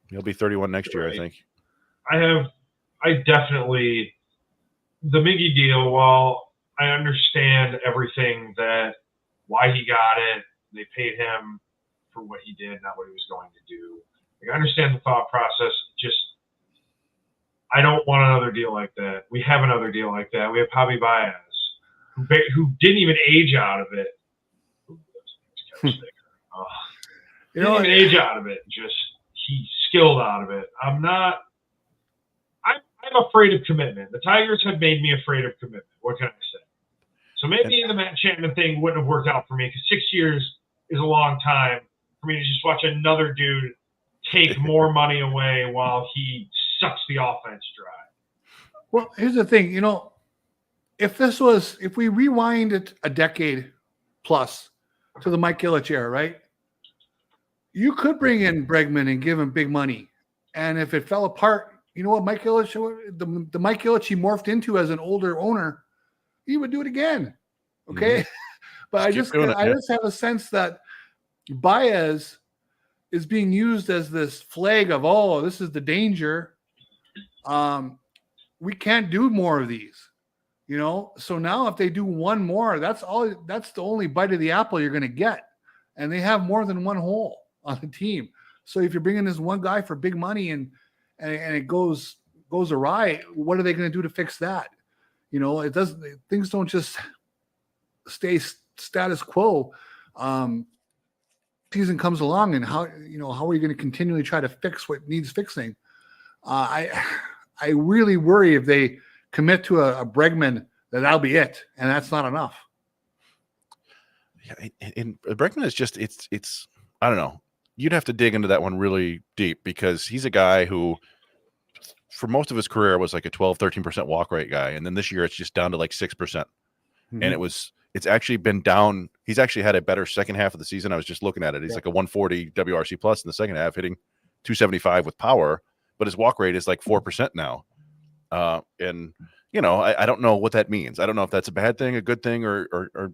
He'll be 31 next year, Right. I think. I definitely, the Miggy deal, while I understand everything why he got it, they paid him for what he did, not what he was going to do. Like, I understand the thought process. Just, I don't want another deal like that. We have another deal like that. We have Javi Baez, who didn't even age out of it. Didn't even age out of it. Just, he skilled out of it. I'm I'm afraid of commitment. The Tigers have made me afraid of commitment. What can I say? So maybe the Matt Chapman thing wouldn't have worked out for me because 6 years is a long time for me to just watch another dude take more money away while he sucks the offense dry. Well, here's the thing, if we rewind it a decade plus to the Mike Ilitch era, right? You could bring in Bregman and give him big money. And if it fell apart, you know what Mike Ilitch, the Mike Ilitch he morphed into as an older owner, he would do it again. Okay. But I just have a sense that Baez is being used as this flag of, oh, this is the danger. We can't do more of these, So now if they do one more, that's the only bite of the apple you're going to get. And they have more than one hole on the team. So if you're bringing this one guy for big money and it goes awry, what are they going to do to fix that? Things don't just stay status quo. Season comes along, and how are you going to continually try to fix what needs fixing? I really worry if they commit to a Bregman that'll be it, and that's not enough. Yeah, and Bregman is just it's I don't know. You'd have to dig into that one really deep because he's a guy who, for most of his career, was like a 12-13% walk rate guy, and then this year it's just down to like 6%, and it's actually been down. He's actually had a better second half of the season. I was just looking at it. He's like a 140 WRC plus in the second half, hitting 275 with power, but his walk rate is like 4% now. And I don't know what that means. I don't know if that's a bad thing, a good thing, or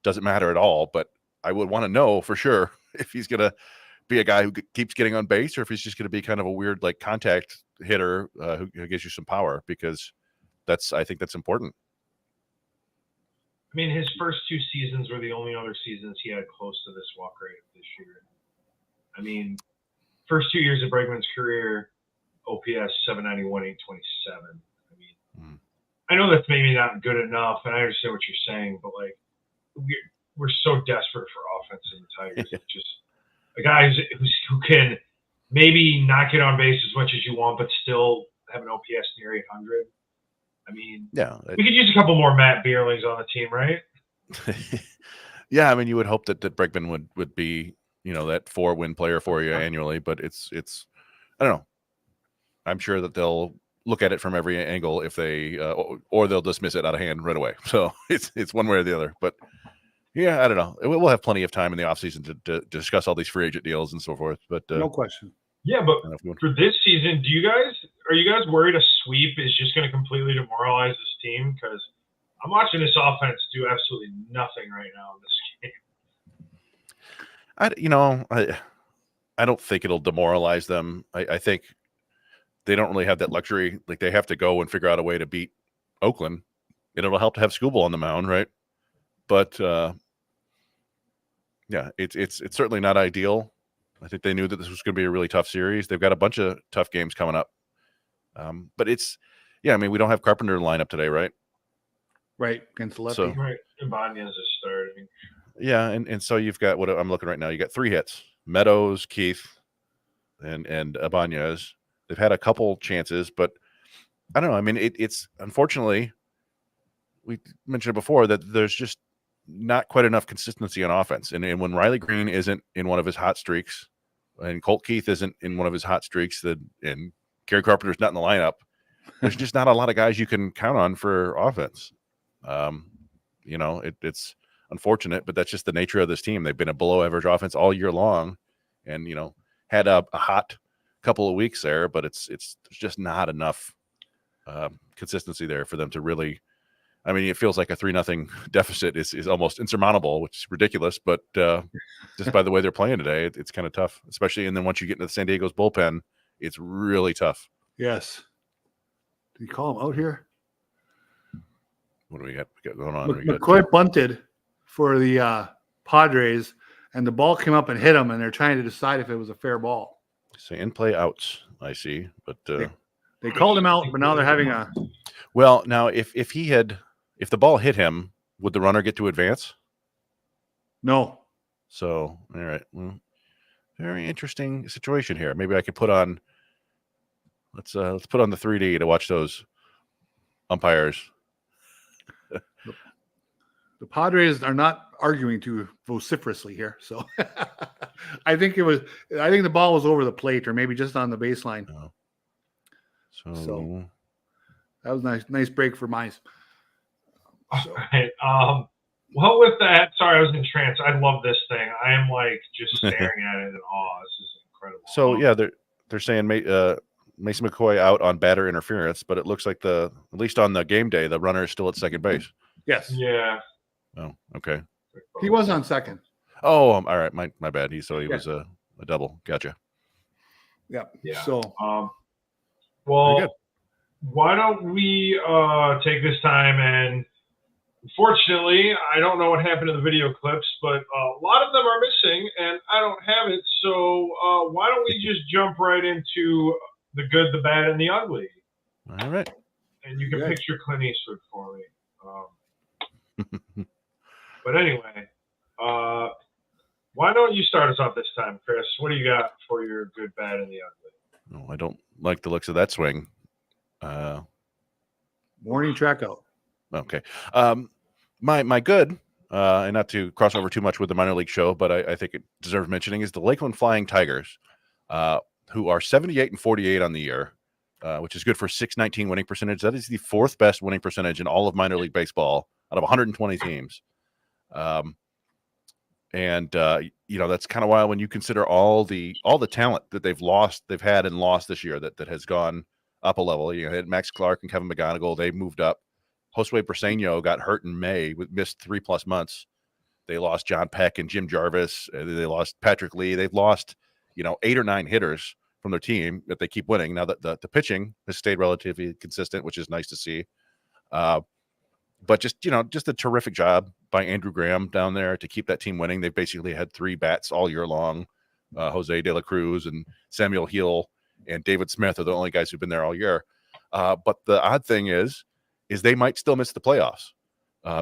doesn't matter at all. But I would want to know for sure if he's going to be a guy who keeps getting on base, or if he's just going to be kind of a weird like contact hitter who gives you some power, because I think that's important. I mean, his first 2 seasons were the only other seasons he had close to this walk rate this year. I mean, first 2 years of Bregman's career, OPS 791, 827. I mean, I know that's maybe not good enough, and I understand what you're saying, but like we're so desperate for offense in the Tigers. It's just a guy who can maybe not get on base as much as you want, but still have an OPS near 800. I mean, we could use a couple more Matt Beerlings on the team, right? Yeah, I mean, you would hope that Bregman would be, that 4-win player for you annually, but it's I don't know. I'm sure that they'll look at it from every angle if they or they'll dismiss it out of hand right away. So it's one way or the other. But yeah, I don't know. We'll have plenty of time in the offseason to discuss all these free agent deals and so forth. But no question. Yeah, but for this season, are you guys worried a sweep is just going to completely demoralize this team? Because I'm watching this offense do absolutely nothing right now in this game. I don't think it'll demoralize them. I think they don't really have that luxury. Like, they have to go and figure out a way to beat Oakland, and it'll help to have Skubal on the mound, right? But yeah, it's certainly not ideal. I think they knew that this was going to be a really tough series. They've got a bunch of tough games coming up. But I mean, we don't have Carpenter in the lineup today, right? Right, against the lefty. So, right, Ibanez is starting. Yeah, and so you've got what I'm looking right now. You got 3 hits: Meadows, Keith, and Ibanez. They've had a couple chances, but I don't know. I mean, it's unfortunately, we mentioned it before, that there's just not quite enough consistency on offense. And when Riley Green isn't in one of his hot streaks, and Colt Keith isn't in one of his hot streaks, and Gary Carpenter's not in the lineup, there's just not a lot of guys you can count on for offense. It's unfortunate, but that's just the nature of this team. They've been a below average offense all year long, and had a hot couple of weeks there, but there's just not enough consistency there for them to really. I mean, it feels like a 3-0 deficit is almost insurmountable, which is ridiculous. But just by the way they're playing today, it's kind of tough, especially. And then once you get into the San Diego's bullpen, it's really tough. Yes. Did you call him out here? What do we got going on? McCoy bunted for the Padres, and the ball came up and hit him, and they're trying to decide if it was a fair ball. So in play outs, I see, but they called him out, but now they're having a. Well, now if the ball hit him, would the runner get to advance? No. So, all right. Well, very interesting situation here. Maybe I could put on. Let's put on the 3D to watch those umpires. The Padres are not arguing too vociferously here, so I think the ball was over the plate or maybe just on the baseline. Oh. So that was nice break for Mize. So. All right. Well, with that, sorry, I was in trance. I love this thing. I am like just staring at it in awe. This is incredible. So yeah, they're saying Mason McCoy out on batter interference, but it looks like at least on the game day, the runner is still at second base. Yes. Yeah. Oh, okay. He was on second. Oh, all right. My bad. He was a double. Gotcha. Yeah. Yeah. So, well, why don't we take this time and, unfortunately, I don't know what happened to the video clips, but a lot of them are missing, and I don't have it. So why don't we just jump right into the good, the bad, and the ugly? All right. And you can picture Clint Eastwood for me. But anyway, why don't you start us off this time, Chris? What do you got for your good, bad, and the ugly? No, I don't like the looks of that swing. warning track out. Okay. My good, and not to cross over too much with the minor league show, but I think it deserves mentioning, is the Lakeland Flying Tigers, who are 78-48 on the year, which is good for .619 winning percentage. That is the fourth best winning percentage in all of minor league baseball out of 120 teams. That's kind of wild when you consider all the talent that they've had and lost this year that has gone up a level. You had Max Clark and Kevin McGonigal. They moved up. Josue Briseño got hurt in May, missed 3+ months. They lost John Peck and Jim Jarvis. They lost Patrick Lee. They've lost, 8 or 9 hitters from their team that they keep winning. Now that the pitching has stayed relatively consistent, which is nice to see. But just a terrific job by Andrew Graham down there to keep that team winning. They've basically had 3 bats all year long. Jose De La Cruz and Samuel Hill and David Smith are the only guys who've been there all year. But the odd thing is they might still miss the playoffs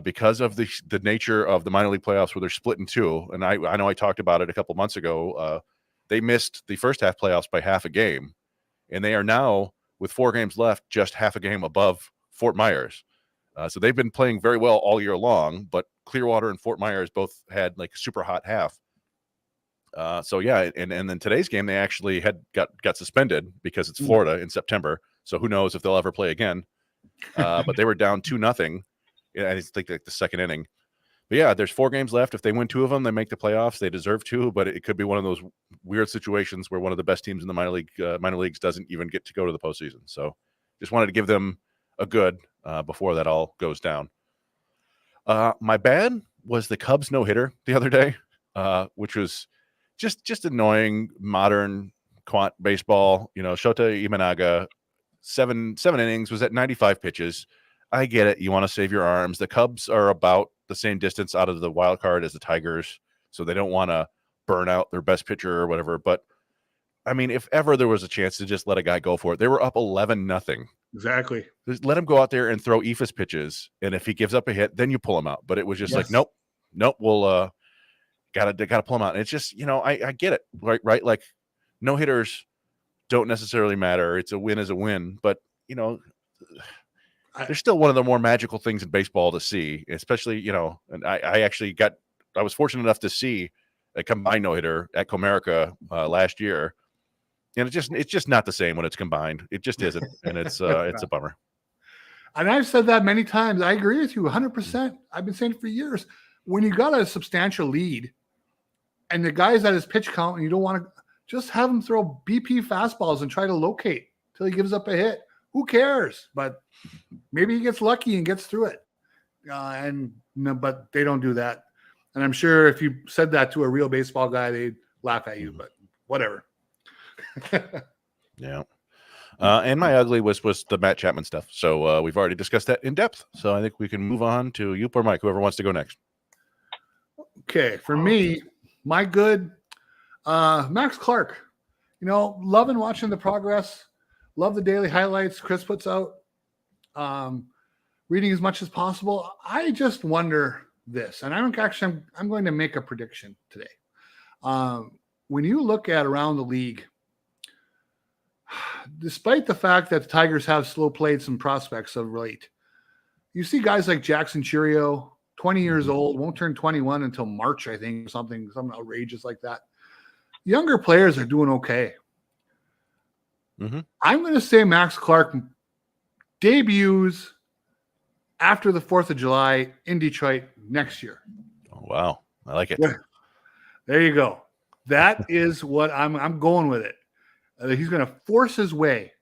because of the nature of the minor league playoffs where they're split in 2. And I know I talked about it a couple months ago. They missed the first half playoffs by half a game, and they are now, with 4 games left, just half a game above Fort Myers. So they've been playing very well all year long, but Clearwater and Fort Myers both had like a super hot half. And then today's game, they actually got suspended because it's Florida in September. So who knows if they'll ever play again. But they were down 2-0. I think like the second inning. But yeah, there's 4 games left. If they win 2 of them, they make the playoffs. They deserve to, but it could be one of those weird situations where one of the best teams in the minor leagues doesn't even get to go to the postseason. So just wanted to give them a good before that all goes down. My bad was the Cubs no-hitter the other day, which was just annoying modern quant baseball. Shota Imanaga, seven innings, was at 95 pitches. I get it. You want to save your arms. The Cubs are about the same distance out of the wild card as the Tigers, so they don't want to burn out their best pitcher or whatever. But I mean, if ever there was a chance to just let a guy go for it, they were up 11-0. Exactly. Just let him go out there and throw eephus pitches, and if he gives up a hit, then you pull him out. But it was just like, nope, we'll gotta pull him out. And it's just, I get it, right? Like, no hitters don't necessarily matter. It's a win is a win, but they're still one of the more magical things in baseball to see, especially, and I was fortunate enough to see a combined no-hitter at Comerica last year. And it's just not the same when it's combined. It just isn't. And it's a bummer. And I've said that many times. I agree with you 100%. I've been saying it for years. When you got a substantial lead and the guy's at his pitch count and you don't want to just have him throw BP fastballs and try to locate till he gives up a hit. Who cares? But maybe he gets lucky and gets through it. But they don't do that. And I'm sure if you said that to a real baseball guy, they'd laugh at you, but whatever. Yeah. And my ugly was the Matt Chapman stuff. So we've already discussed that in depth. So I think we can move on to Yoop or Mike, whoever wants to go next. Okay. For me, my good, Max Clark, loving watching the progress. Love the daily highlights Chris puts out. Reading as much as possible. I just wonder this, and I'm going to make a prediction today. When you look at around the league, despite the fact that the Tigers have slow played some prospects of late, you see guys like Jackson Churio, 20 years old, won't turn 21 until March, I think, something outrageous like that. Younger players are doing okay. I'm going to say Max Clark debuts after the 4th of July in Detroit next year. Oh, wow. I like it. There you go. That is what I'm going with it. He's going to force his way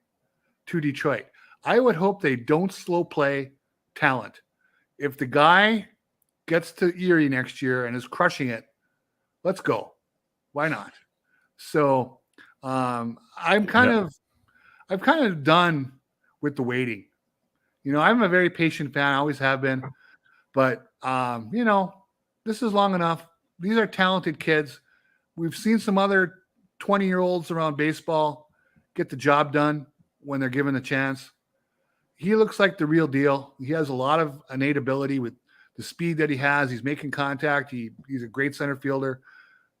to Detroit. I would hope they don't slow play talent. If the guy gets to Erie next year and is crushing it, let's go. Why not? So I'm kind of done with the waiting. I'm a very patient fan. I always have been. But, this is long enough. These are talented kids. We've seen some other 20-year-olds around baseball get the job done when they're given a chance. He looks like the real deal. He has a lot of innate ability with the speed that he has. He's making contact. He's a great center fielder.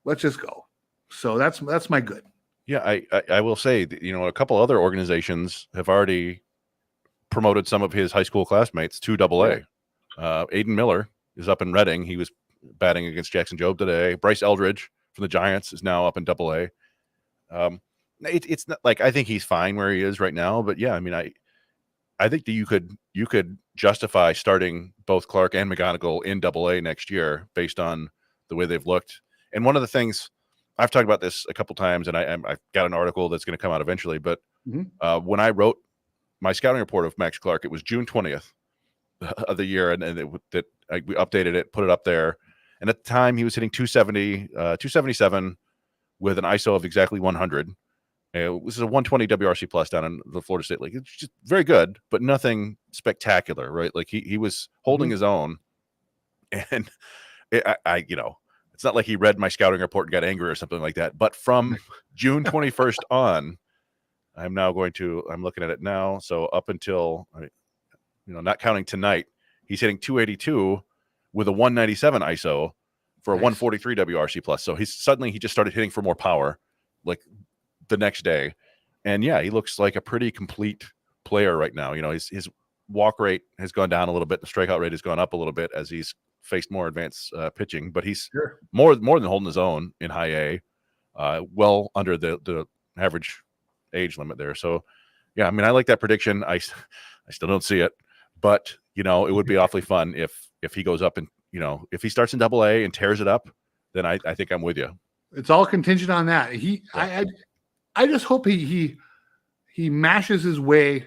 Let's just go. So that's my good. Yeah, I will say that, a couple other organizations have already promoted some of his high school classmates to AA. Aiden Miller is up in Reading. He was batting against Jackson Jobe today. Bryce Eldridge from the Giants is now up in AA. It's not like I think he's fine where he is right now, but yeah, I mean, I think that you could justify starting both Clark and McGonigal in AA next year based on the way they've looked. And one of the things I've talked about this a couple times, and I've got an article that's going to come out eventually. But when I wrote my scouting report of Max Clark, it was June 20th of the year, and we updated it, put it up there. And at the time, he was hitting 270, 277 with an ISO of exactly 100. This is a 120 WRC plus down in the Florida State League. It's just very good, but nothing spectacular, right? Like he was holding his own, and it's not like he read my scouting report and got angry or something like that. But from June 21st on, I'm looking at it now. So up until, not counting tonight, he's hitting 282 with a 197 ISO for a 143 WRC plus. So he just started hitting for more power, like the next day. And yeah, he looks like a pretty complete player right now. His walk rate has gone down a little bit. The strikeout rate has gone up a little bit as he's faced more advanced pitching, but he's more than holding his own in high A, well under the average age limit there. So yeah, I mean, I like that prediction. I still don't see it, but it would be awfully fun if he goes up and, if he starts in AA and tears it up, then I think I'm with you. It's all contingent on that. I just hope he mashes his way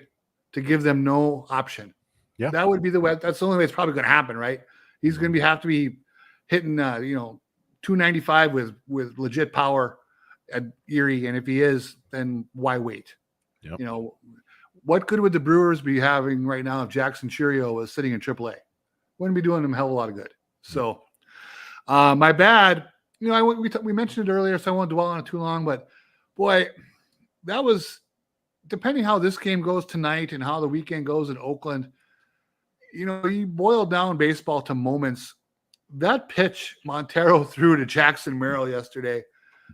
to give them no option. Yeah, that would be the way. That's the only way it's probably going to happen, right? He's going to have to be hitting, 295 with legit power at Erie, and if he is, then why wait? Yep. What good would the Brewers be having right now if Jackson Churio was sitting in AAA? Wouldn't be doing them a hell of a lot of good. So, my bad. We mentioned it earlier, so I won't dwell on it too long. But boy, that was depending how this game goes tonight and how the weekend goes in Oakland. You boil down baseball to moments. That pitch Montero threw to Jackson Merrill yesterday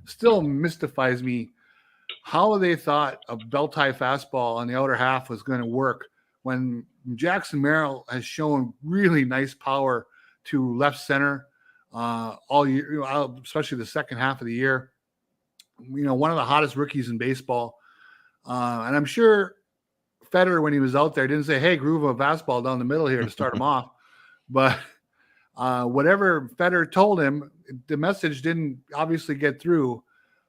still mystifies me. How they thought a belt-tie fastball on the outer half was going to work when Jackson Merrill has shown really nice power to left center all year, especially the second half of the year. One of the hottest rookies in baseball. And I'm sure Federer, when he was out there, didn't say, hey, groove a fastball down the middle here to start him off. But whatever Federer told him, the message didn't obviously get through.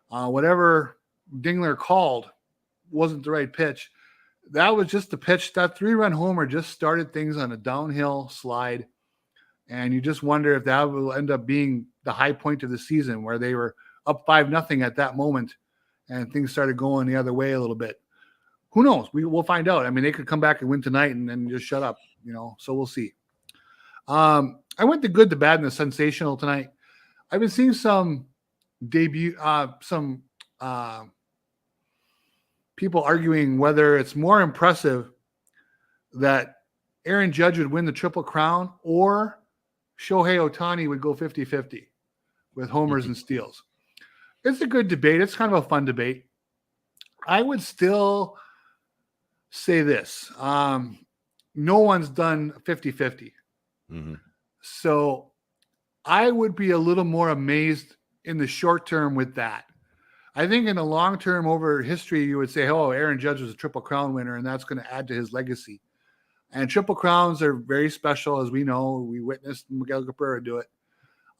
Whatever Dingler called wasn't the right pitch. That was just the pitch. That 3-run homer just started things on a downhill slide. And you just wonder if that will end up being the high point of the season where they were up 5-0 at that moment and things started going the other way a little bit. Who knows? We'll find out. I mean, they could come back and win tonight and then just shut up, so we'll see. I went the good, the bad, and the sensational tonight. I've been seeing some people arguing whether it's more impressive that Aaron Judge would win the Triple Crown or Shohei Ohtani would go 50-50 with homers and steals. It's a good debate. It's kind of a fun debate. I would still say this. No one's done 50-50. Mm-hmm. So I would be a little more amazed in the short term with that. I think in the long term, over history, you would say, oh, Aaron Judge was a Triple Crown winner, and that's going to add to his legacy. And Triple Crowns are very special, as we know. We witnessed Miguel Cabrera do it.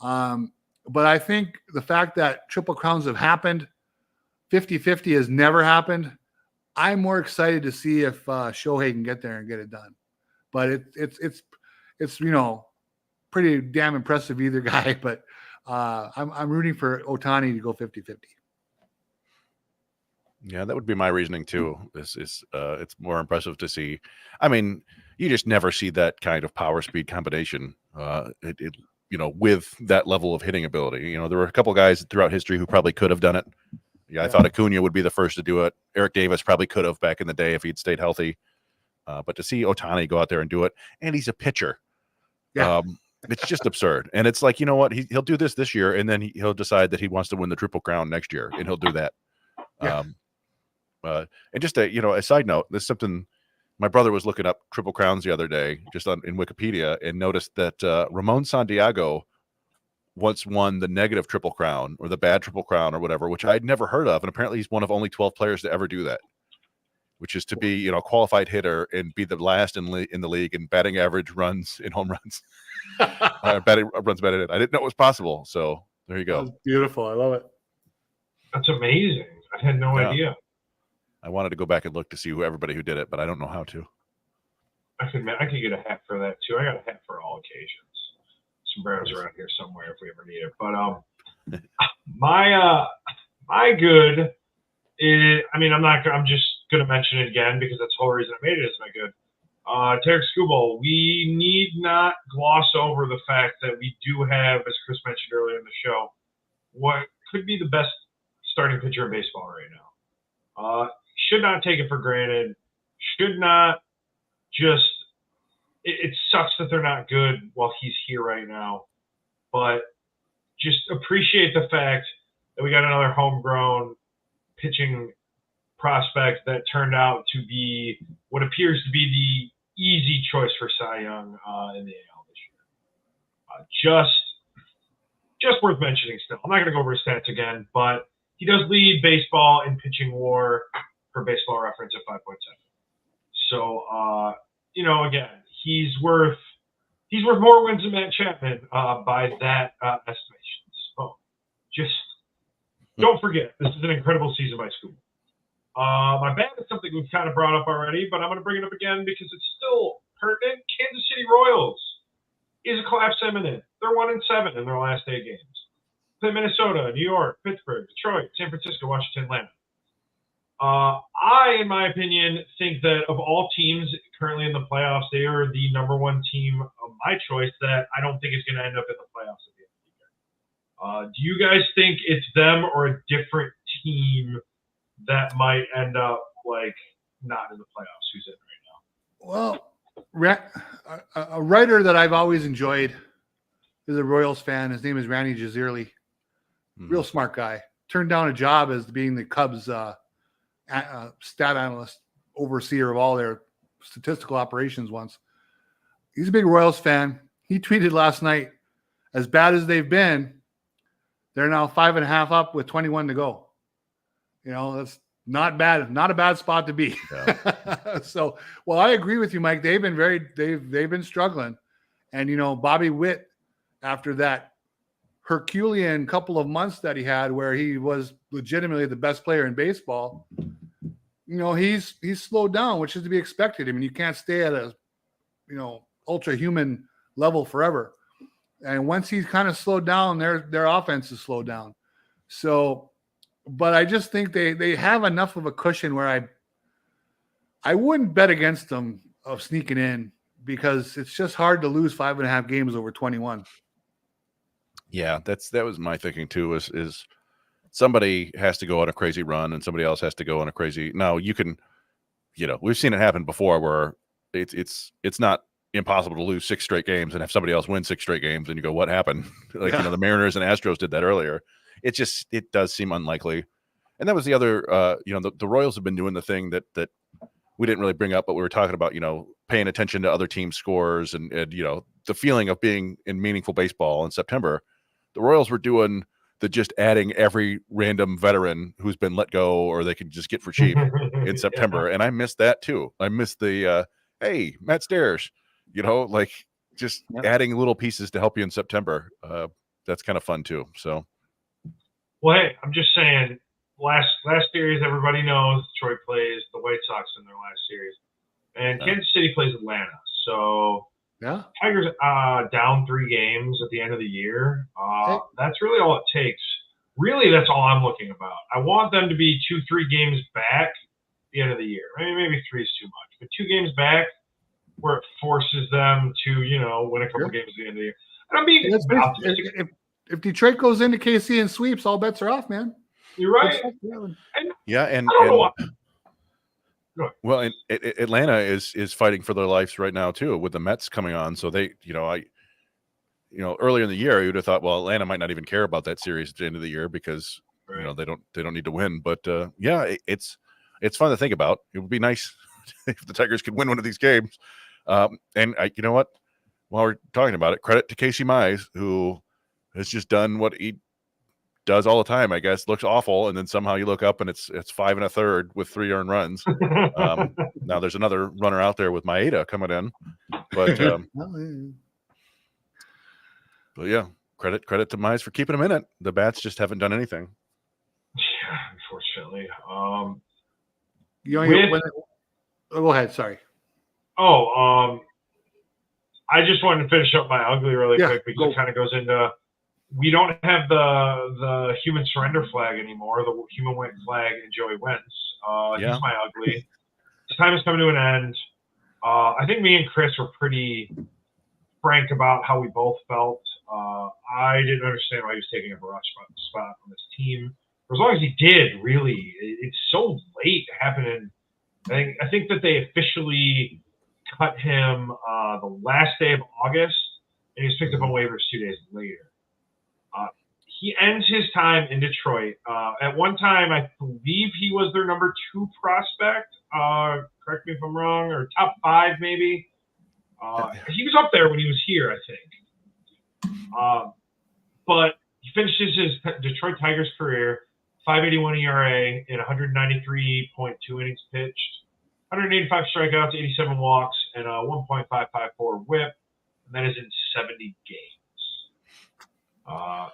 But I think the fact that Triple Crowns have happened, 50-50 has never happened. I'm more excited to see if Shohei can get there and get it done. But it's pretty damn impressive either guy. But I'm rooting for Ohtani to go 50-50. Yeah, that would be my reasoning too. It's more impressive to see. I mean, you just never see that kind of power speed combination. With that level of hitting ability. There were a couple guys throughout history who probably could have done it. I thought Acuna would be the first to do it. Eric Davis probably could have back in the day if he'd stayed healthy. But to see Ohtani go out there and do it, and he's a pitcher. Yeah. It's just absurd. And it's like, you know what? He'll do this year, and then he'll decide that he wants to win the Triple Crown next year, and he'll do that. Yeah. And just a side note, there's something. My brother was looking up Triple Crowns the other day, just in Wikipedia, and noticed that Ramon Santiago once won the negative Triple Crown or the bad Triple Crown or whatever, which I'd never heard of. And apparently he's one of only 12 players to ever do that, which is to be, a qualified hitter and be the last in the league in batting average, runs, and home runs. Batting runs batted in. I didn't know it was possible. So there you go. That's beautiful. I love it. That's amazing. I had no idea. I wanted to go back and look to see everybody who did it, but I don't know how to. I could get a hat for that too. I got a hat for all occasions. Sombreros around here somewhere if we ever need it. But my good is, I'm just gonna mention it again because that's the whole reason I made it is my good. Tarek Skubal, we need not gloss over the fact that we do have, as Chris mentioned earlier in the show, what could be the best starting pitcher in baseball right now. Should not take it for granted. Should not just – it sucks that they're not good while he's here right now. But just appreciate the fact that we got another homegrown pitching prospect that turned out to be what appears to be the easy choice for Cy Young in the AL this year. Just worth mentioning still. I'm not going to go over his stats again, but he does lead baseball in pitching WAR for Baseball Reference at 5.7. So, again, he's worth more wins than Matt Chapman by that estimation. So, just don't forget, this is an incredible season by Scoop. My bad is something we've kind of brought up already, but I'm going to bring it up again because it's still pertinent. Kansas City Royals is a collapse imminent. They're 1-7 in their last 8 games. Play Minnesota, New York, Pittsburgh, Detroit, San Francisco, Washington, Atlanta. I, in my opinion, think that of all teams currently in the playoffs, they are the number one team of my choice that I don't think is going to end up in the playoffs at the end of the year. Do you guys think it's them or a different team that might end up not in the playoffs? Who's in right Well, a writer that I've always enjoyed is a Royals fan. His name is Randy Jazirli. Real smart guy. Turned down a job as being the Cubs stat analyst, overseer of all their statistical operations once. He's a big Royals fan. He tweeted last night, as bad as they've been, they're now 5.5 up with 21 to go. That's not bad. Not a bad spot to be. Yeah. So, well, I agree with you, Mike. They've been struggling. And, Bobby Witt, after that Herculean couple of months that he had where he was legitimately the best player in baseball, he's slowed down, which is to be expected. I mean, you can't stay at a, ultra human level forever. And once he's kind of slowed down, their offense is slowed down. So, but I just think they have enough of a cushion where I wouldn't bet against them of sneaking in because it's just hard to lose 5.5 games over 21. Yeah, that was my thinking too. Is somebody has to go on a crazy run and somebody else has to go on a crazy. Now you can, we've seen it happen before where it's not impossible to lose 6 straight games and have somebody else win 6 straight games and you go, what happened? The Mariners and Astros did that earlier. It does seem unlikely. And And that was the other, the Royals have been doing the thing that we didn't really bring up, but we were talking about, paying attention to other teams' scores and the feeling of being in meaningful baseball in September. The Royals were doing the just adding every random veteran who's been let go or they can just get for cheap in September. And I missed that too. I missed the, hey, Matt Stairs, just adding little pieces to help you in September. That's kind of fun too. So. Well, hey, I'm just saying, last series, everybody knows Detroit plays the White Sox in their last series, and Kansas City plays Atlanta. So Tigers down 3 games at the end of the year. That's really all it takes. Really, that's all I'm looking about. I want them to be 2-3 games back at the end of the year. Maybe 3 is too much, but 2 games back where it forces them to win a couple games at the end of the year. And I'm being optimistic. If Detroit goes into KC and sweeps, all bets are off, man. You're right. Well, and Atlanta is fighting for their lives right now too, with the Mets coming on. So they, earlier in the year, you would have thought, well, Atlanta might not even care about that series at the end of the year because they don't need to win. But it's fun to think about. It would be nice if the Tigers could win one of these games. And you know what? While we're talking about it, credit to Casey Mize, who has just done what he does all the time, I guess. Looks awful, and then somehow you look up and it's 5 1/3 with 3 earned runs. Now there's another runner out there with Maeda coming in, but yeah, credit to Mize for keeping him in it. The bats just haven't done anything. Yeah, unfortunately. Go ahead. Sorry. I just wanted to finish up my ugly really quick because it kind of goes into. We don't have the human surrender flag anymore, the human white flag in Joey Wentz. He's my ugly. His time has come to an end. I think me and Chris were pretty frank about how we both felt. I didn't understand why he was taking up a rush spot on this team. For as long as he did, really, it's so late happening. I think that they officially cut him the last day of August, and he was picked up on waivers 2 days later. He ends his time in Detroit. At one time, I believe he was their number 2 prospect. Correct me if I'm wrong, or top 5 maybe. He was up there when he was here, I think. But he finishes his Detroit Tigers career 5.81 ERA in 193.2 innings pitched, 185 strikeouts, 87 walks, and a 1.554 WHIP. And that is in 70 games. I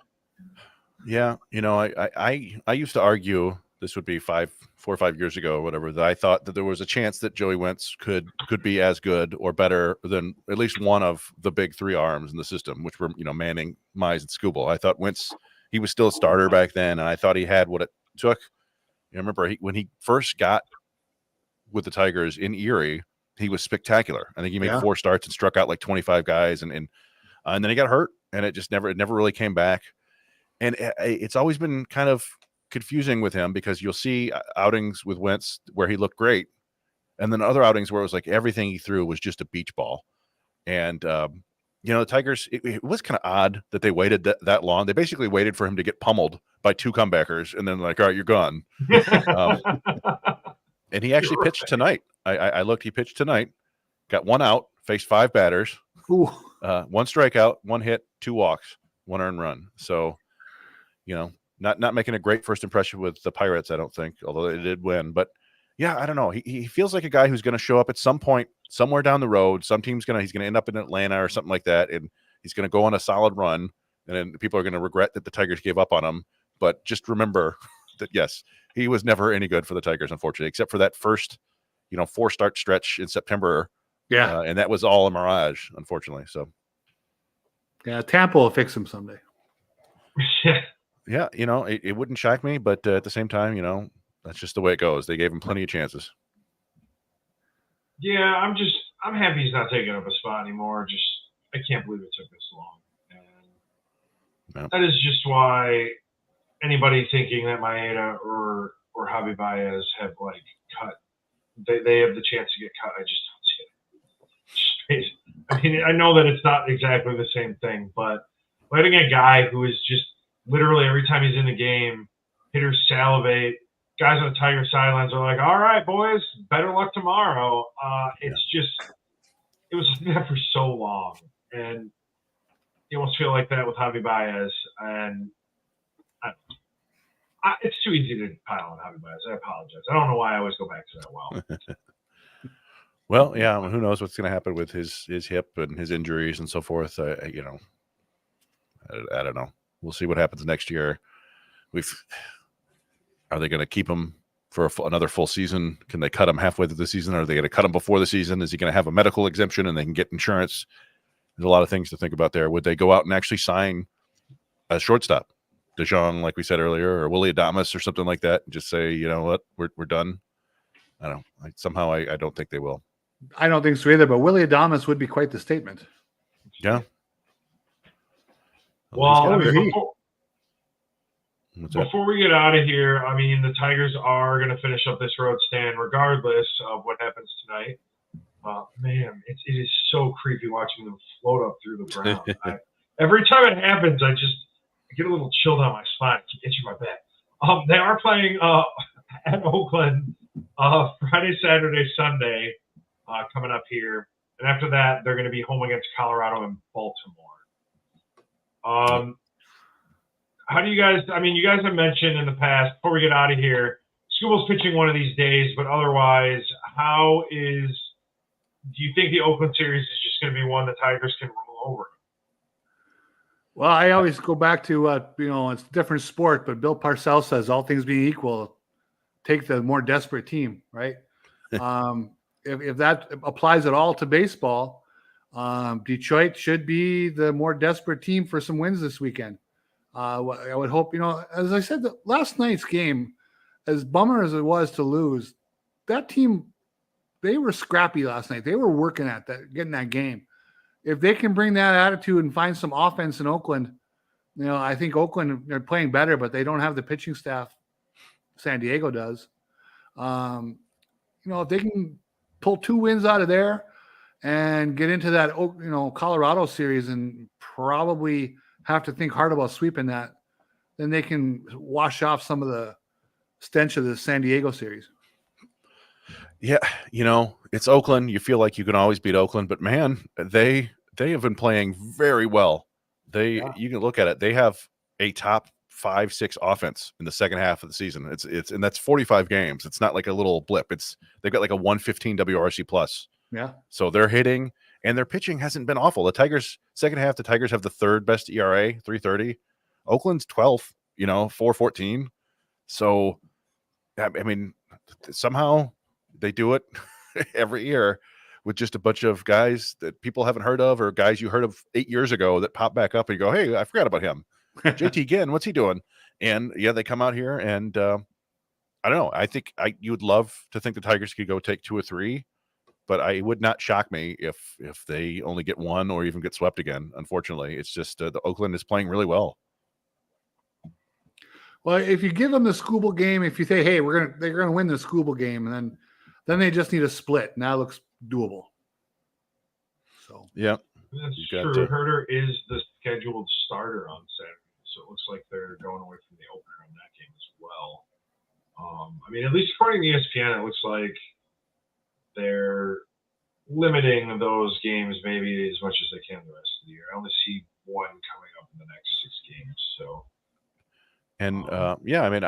used to argue, this would be 4 or 5 years ago or whatever, that I thought that there was a chance that Joey Wentz could be as good or better than at least one of the big 3 arms in the system, which were Manning, Mize, and Skubal. I thought Wentz, he was still a starter back then, and I thought he had what it took. I remember when he first got with the Tigers in Erie, he was spectacular. I think he made 4 starts and struck out like 25 guys, and then he got hurt, and it never really came back. And it's always been kind of confusing with him because you'll see outings with Wentz where he looked great, and then other outings where it was like everything he threw was just a beach ball. And the Tigers, it was kind of odd that they waited that long. They basically waited for him to get pummeled by 2 comebackers, and then like, all right, you're gone. And he actually pitched tonight. I looked. He pitched tonight. Got 1 out. Faced 5 batters. 1 strikeout, 1 hit, 2 walks, 1 earned run. So. Not making a great first impression with the Pirates, I don't think, although they did win. But yeah, I don't know. He feels like a guy who's going to show up at some point, somewhere down the road. Some team's he's going to end up in Atlanta or something like that, and he's going to go on a solid run, and then people are going to regret that the Tigers gave up on him. But just remember that yes, he was never any good for the Tigers, unfortunately, except for that first, 4-start stretch in September. Yeah, and that was all a mirage, unfortunately. So yeah, Tampa will fix him someday. Yeah, it wouldn't shock me, but at the same time, that's just the way it goes. They gave him plenty of chances. Yeah, I'm happy he's not taking up a spot anymore. I can't believe it took this long. And that is just why anybody thinking that Maeda or Javi Baez have cut, they have the chance to get cut. I just don't see it. I mean, I know that it's not exactly the same thing, but letting a guy who is just literally every time he's in the game, hitters salivate guys on the Tiger sidelines are like, all right, boys, better luck tomorrow. It's just, it was like that for so long. And you almost feel like that with Javi Baez. And it's too easy to pile on Javi Baez. I apologize. I don't know why I always go back to that well. Well, yeah, who knows what's going to happen with his hip and his injuries and so forth. I don't know. We'll see what happens next year. Are they going to keep him for another full season? Can they cut him halfway through the season? Are they going to cut him before the season? Is he going to have a medical exemption and they can get insurance? There's a lot of things to think about there. Would they go out and actually sign a shortstop, DeJong, like we said earlier, or Willie Adames or something like that, and just say, you know what, we're done? I don't know. I don't think they will. I don't think so either, but Willie Adames would be quite the statement. Yeah. Well, before we get out of here, I mean, the Tigers are going to finish up this road stand regardless of what happens tonight. Man, it is so creepy watching them float up through the ground. Every time it happens, I get a little chill down my spine. I keep itching my back. They are playing at Oakland Friday, Saturday, Sunday coming up here. And after that, they're going to be home against Colorado and Baltimore. How do you guys – I mean, you guys have mentioned in the past, before we get out of here, Scubal's pitching one of these days, but otherwise, do you think the Oakland series is just going to be one the Tigers can roll over? Well, I always go back to, it's a different sport, but Bill Parcells says all things being equal, take the more desperate team, right? If that applies at all to baseball, Detroit should be the more desperate team for some wins this weekend. I would hope, as I said, last night's game, as bummer as it was to lose, that team, they were scrappy last night. They were working at that, getting that game. If they can bring that attitude and find some offense in Oakland, I think Oakland, they're playing better, but they don't have the pitching staff San Diego does. If they can pull 2 wins out of there and get into that, Colorado series and probably have to think hard about sweeping that, then they can wash off some of the stench of the San Diego series. Yeah, it's Oakland. You feel like you can always beat Oakland, but man, they have been playing very well. You can look at it. They have a top 5-6 offense in the second half of the season. It's and that's 45 games. It's not like a little blip. They've got like a 115 WRC plus. Yeah. So they're hitting and their pitching hasn't been awful. The Tigers second half, the Tigers have the 3rd best ERA, 3.30. Oakland's 12th, 4.14. So I mean, somehow they do it every year with just a bunch of guys that people haven't heard of or guys you heard of 8 years ago that pop back up and you go, hey, I forgot about him. JT Ginn, what's he doing? And yeah, they come out here and I don't know. I think you would love to think the Tigers could go take 2 or 3, but it would not shock me if they only get 1 or even get swept again. Unfortunately, it's just the Oakland is playing really well. Well, if you give them the Scooble game, if you say, hey, they're gonna win the Scooble game, and then they just need a split. Now it looks doable. So yeah, that's true. Herder is the scheduled starter on Saturday, so it looks like they're going away from the opener on that game as well. I mean, at least according to ESPN, it looks like they're limiting those games maybe as much as they can the rest of the year. I only see 1 coming up in the next 6 games, so. And yeah, I mean,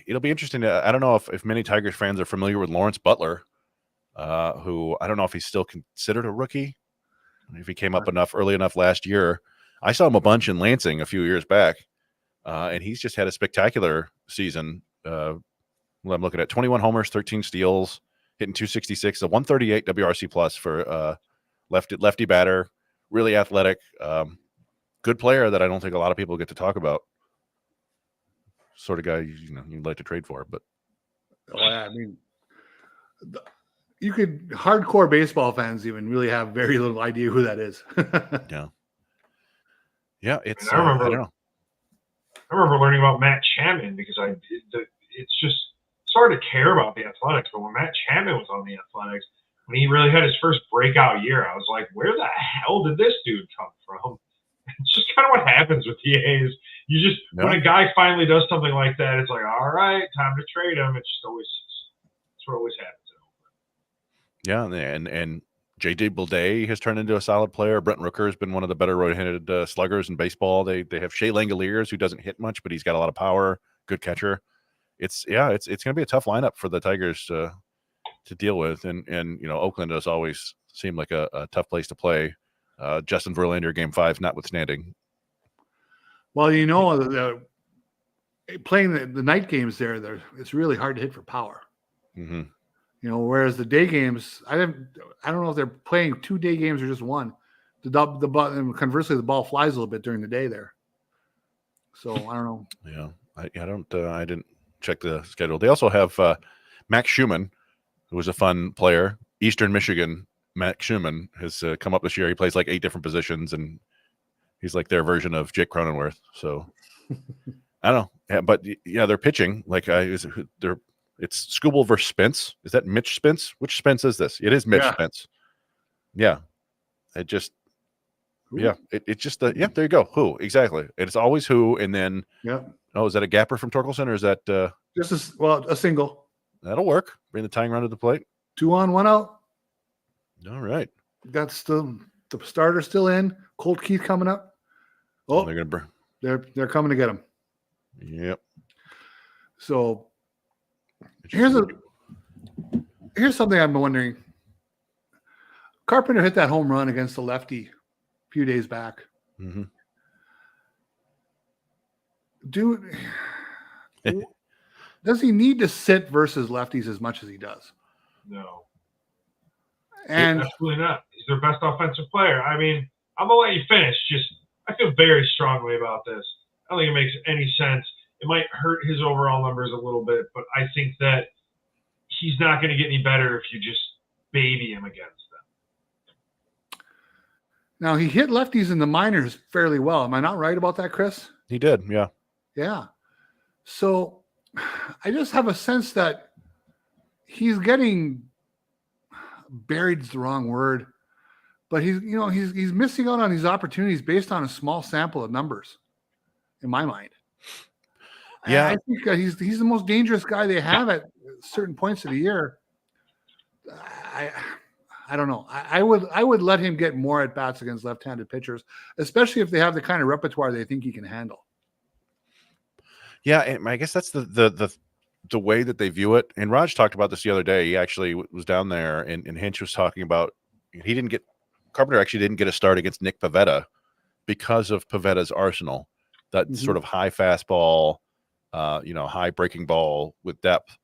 it'll be interesting. I don't know if many Tigers fans are familiar with Lawrence Butler, who I don't know if he's still considered a rookie. If he came up early enough last year. I saw him a bunch in Lansing a few years back, and he's just had a spectacular season. I'm looking at 21 homers, 13 steals, hitting 266, a 138 WRC plus for lefty batter, really athletic, good player that I don't think a lot of people get to talk about. Sort of guy you'd like to trade for, but I mean, you could hardcore baseball fans even really have very little idea who that is. Yeah, it's I I don't know. I remember learning about Matt Chapman because it's just hard to care about the Athletics, but when Matt Chapman was on the Athletics, when he really had his first breakout year, I was like, where the hell did this dude come from? It's just kind of what happens with the A's. You just when a guy finally does something like that, it's like, all right, time to trade him. It's just always that's what always happens. Yeah, and J.D. Bleday has turned into a solid player. Brent Rooker has been one of the better right-handed sluggers in baseball. They have Shea Langoliers, who doesn't hit much, but he's got a lot of power, good catcher. It's going to be a tough lineup for the Tigers to deal with, and Oakland has always seemed like a tough place to play. Justin Verlander, Game 5 notwithstanding. Well, playing the night games there, it's really hard to hit for power. Mm-hmm. Whereas the day games, I don't know if they're playing 2 day games or just one. And conversely, the ball flies a little bit during the day there. So I don't know. Yeah, I didn't check the schedule. They also have Max Schumann, who was a fun player. Eastern Michigan, Max Schumann has come up this year. He plays like 8 different positions, and he's like their version of Jake Cronenworth. So I don't know, yeah, but yeah, they're pitching like it's Skubal versus Spence. Is that Mitch Spence? Which Spence is this? It is Mitch Spence. Yeah, it just it just there you go. Who exactly? It's always who, and then is that a gapper from Torkelson, or is that just a single? That'll work. Bring the tying run to the plate. 2 on, 1 out. All right. That's the starter still in. Colt Keith coming up. Oh, they're coming to get him. Yep. So here's something I've been wondering. Carpenter hit that home run against the lefty a few days back. Mm-hmm. Does he need to sit versus lefties as much as he does? No. And absolutely not. He's their best offensive player. I mean, I'm gonna let you finish. I feel very strongly about this. I don't think it makes any sense. It might hurt his overall numbers a little bit, but I think that he's not going to get any better if you just baby him against them. Now, he hit lefties in the minors fairly well. Am I not right about that, Chris? He did, yeah. Yeah. So I just have a sense that he's getting buried is the wrong word, but he's missing out on these opportunities based on a small sample of numbers, in my mind. Yeah, I think he's the most dangerous guy they have at certain points of the year. I don't know. I would let him get more at bats against left-handed pitchers, especially if they have the kind of repertoire they think he can handle. Yeah, and I guess that's the way that they view it. And Raj talked about this the other day. He actually was down there, and Hinch was talking about Carpenter actually didn't get a start against Nick Pivetta because of Pavetta's arsenal, that sort of high fastball, high breaking ball with depth.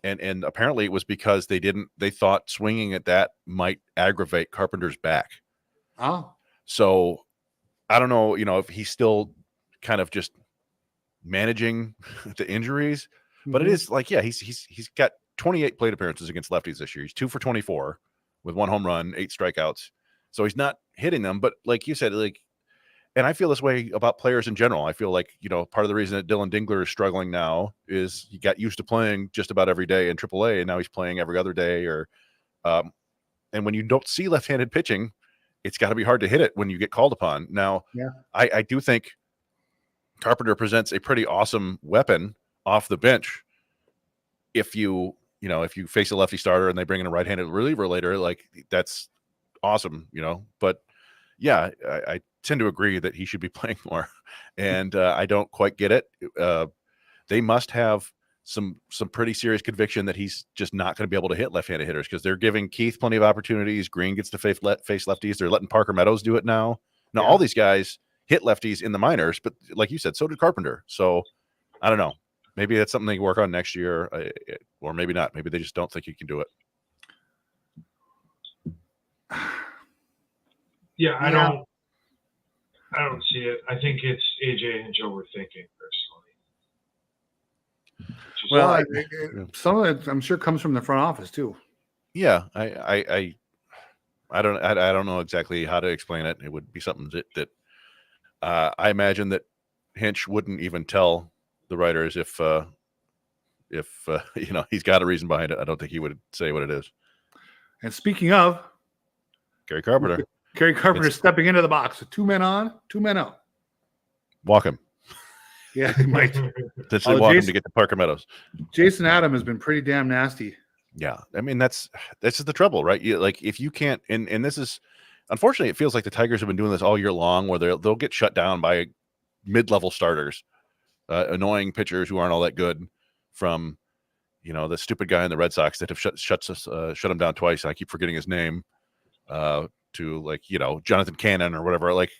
And apparently it was because they thought swinging at that might aggravate Carpenter's back. Oh. So I don't know, if he's still kind of just managing the injuries, but it is like, yeah, he's got 28 plate appearances against lefties this year. He's 2 for 24 with 1 home run, 8 strikeouts. So he's not hitting them, but like you said, and I feel this way about players in general. I feel like, part of the reason that Dylan Dingler is struggling now is he got used to playing just about every day in AAA, and now he's playing every other day. And when you don't see left-handed pitching, it's got to be hard to hit it when you get called upon. Now, I do think Carpenter presents a pretty awesome weapon off the bench. If you face a lefty starter and they bring in a right-handed reliever later, like that's awesome, But yeah, I tend to agree that he should be playing more, and I don't quite get it. They must have some pretty serious conviction that he's just not going to be able to hit left-handed hitters, because they're giving Keith plenty of opportunities. Green gets to face lefties. They're letting Parker Meadows do it now. Now all these guys hit lefties in the minors, but like you said, so did Carpenter. So I don't know. Maybe that's something they can work on next year, or maybe not. Maybe they just don't think he can do it. Yeah, I don't see it. I think it's AJ and Joe overthinking personally. Some of it I'm sure comes from the front office too. Yeah, I don't know exactly how to explain it. It would be something that I imagine that Hinch wouldn't even tell the writers if he's got a reason behind it. I don't think he would say what it is. And speaking of Gary Carpenter stepping into the box. 2 men on, 2 men out. Walk him. Yeah, he might. Potentially Oh, want him Jason- to get to Parker Meadows. Jason Adam has been pretty damn nasty. Yeah, I mean this is the trouble, right? Like if you can't, and this is unfortunately, it feels like the Tigers have been doing this all year long, where they'll get shut down by mid-level starters, annoying pitchers who aren't all that good, from the stupid guy in the Red Sox that have shut him down twice. And I keep forgetting his name. To like Jonathan Cannon or whatever. Like,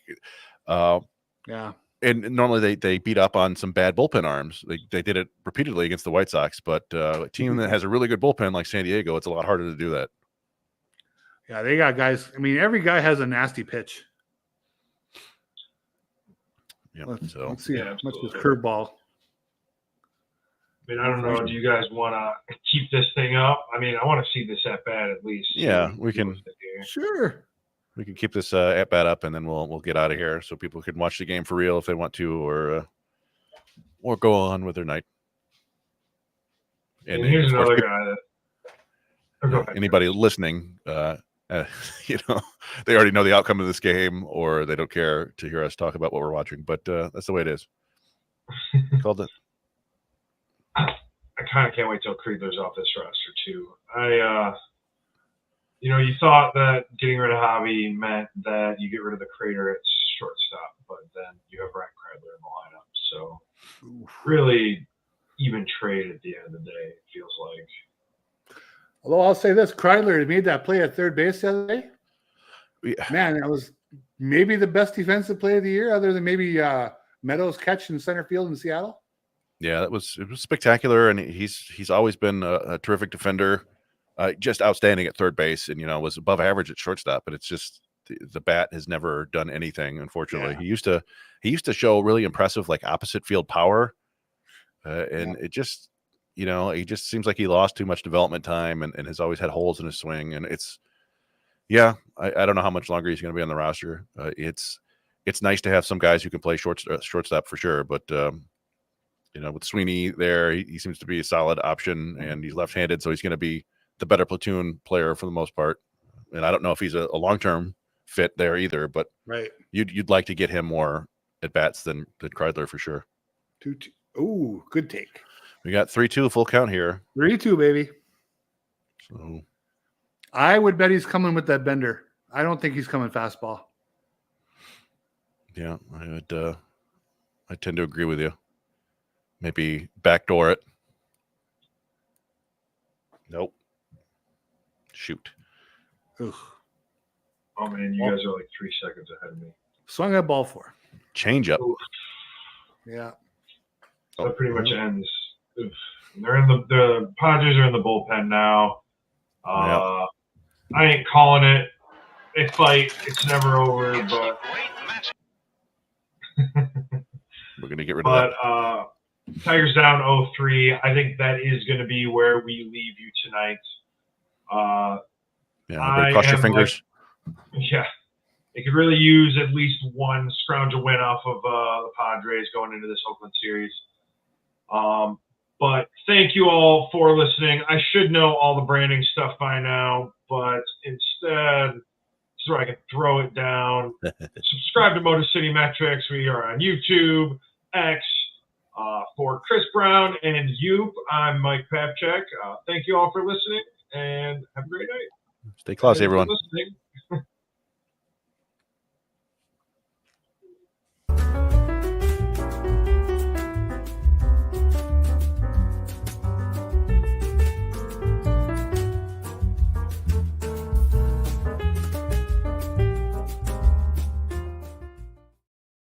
Yeah. And normally they beat up on some bad bullpen arms. They did it repeatedly against the White Sox, but a team that has a really good bullpen like San Diego, it's a lot harder to do that. Yeah, they got guys. I mean, every guy has a nasty pitch. Yeah. Let's So see Yeah, how much this absolutely. curveball. I mean, I don't know. Do you guys want to keep this thing up? I mean, I want to see this at bat at least. Yeah, we can. Sure. We can keep this at bat up, and then we'll get out of here so people can watch the game for real if they want to, or go on with their night. And here's of course, another guy that. Oh, go ahead. anybody listening, they already know the outcome of this game, or they don't care to hear us talk about what we're watching. But that's the way it is. Called it. I kind of can't wait till Kriegler's off this roster too. You thought that getting rid of Javi meant that you get rid of the Crater at shortstop, but then you have Ryan Kreidler in the lineup. So really even trade at the end of the day, it feels like. Although I'll say this, Kreidler made that play at third base the other day. Yeah. Man, that was maybe the best defensive play of the year, other than maybe Meadows' catch in center field in Seattle. Yeah, it was spectacular, and he's always been a terrific defender, just outstanding at third base, and was above average at shortstop. But it's just the bat has never done anything. Unfortunately, Yeah. he used to show really impressive like opposite field power, and it just he just seems like he lost too much development time and has always had holes in his swing. And I don't know how much longer he's going to be on the roster. It's nice to have some guys who can play shortstop for sure, but. With Sweeney there, he seems to be a solid option, and he's left-handed, so he's going to be the better platoon player for the most part. And I don't know if he's a long-term fit there either, but Right. You'd like to get him more at bats than Kreidler for sure. 2-2. Ooh, good take. We got 3-2 full count here. 3-2, baby. So I would bet he's coming with that bender. I don't think he's coming fastball. yeah, I tend to agree with you. Maybe backdoor it. Nope. Shoot. Ugh. Oh man, you guys are like 3 seconds ahead of me. Swung that ball for. Change up. Oof. Yeah. So that pretty much ends. Oof. They're in the Padres are in the bullpen now. I ain't calling it. They fight. It's never over, but We're going to get rid of that. Tigers down 0-3. I think that is going to be where we leave you tonight. Everybody cross your fingers. Yeah. They could really use at least one scrounge a win off of the Padres going into this Oakland series. But thank you all for listening. I should know all the branding stuff by now, but instead, this is where I can throw it down. Subscribe to Motor City Metrics. We are on YouTube, X. For Chris Brown and Yoop, I'm Mike Papchak. Thank you all for listening, and have a great night. Stay classy, everyone. Listening.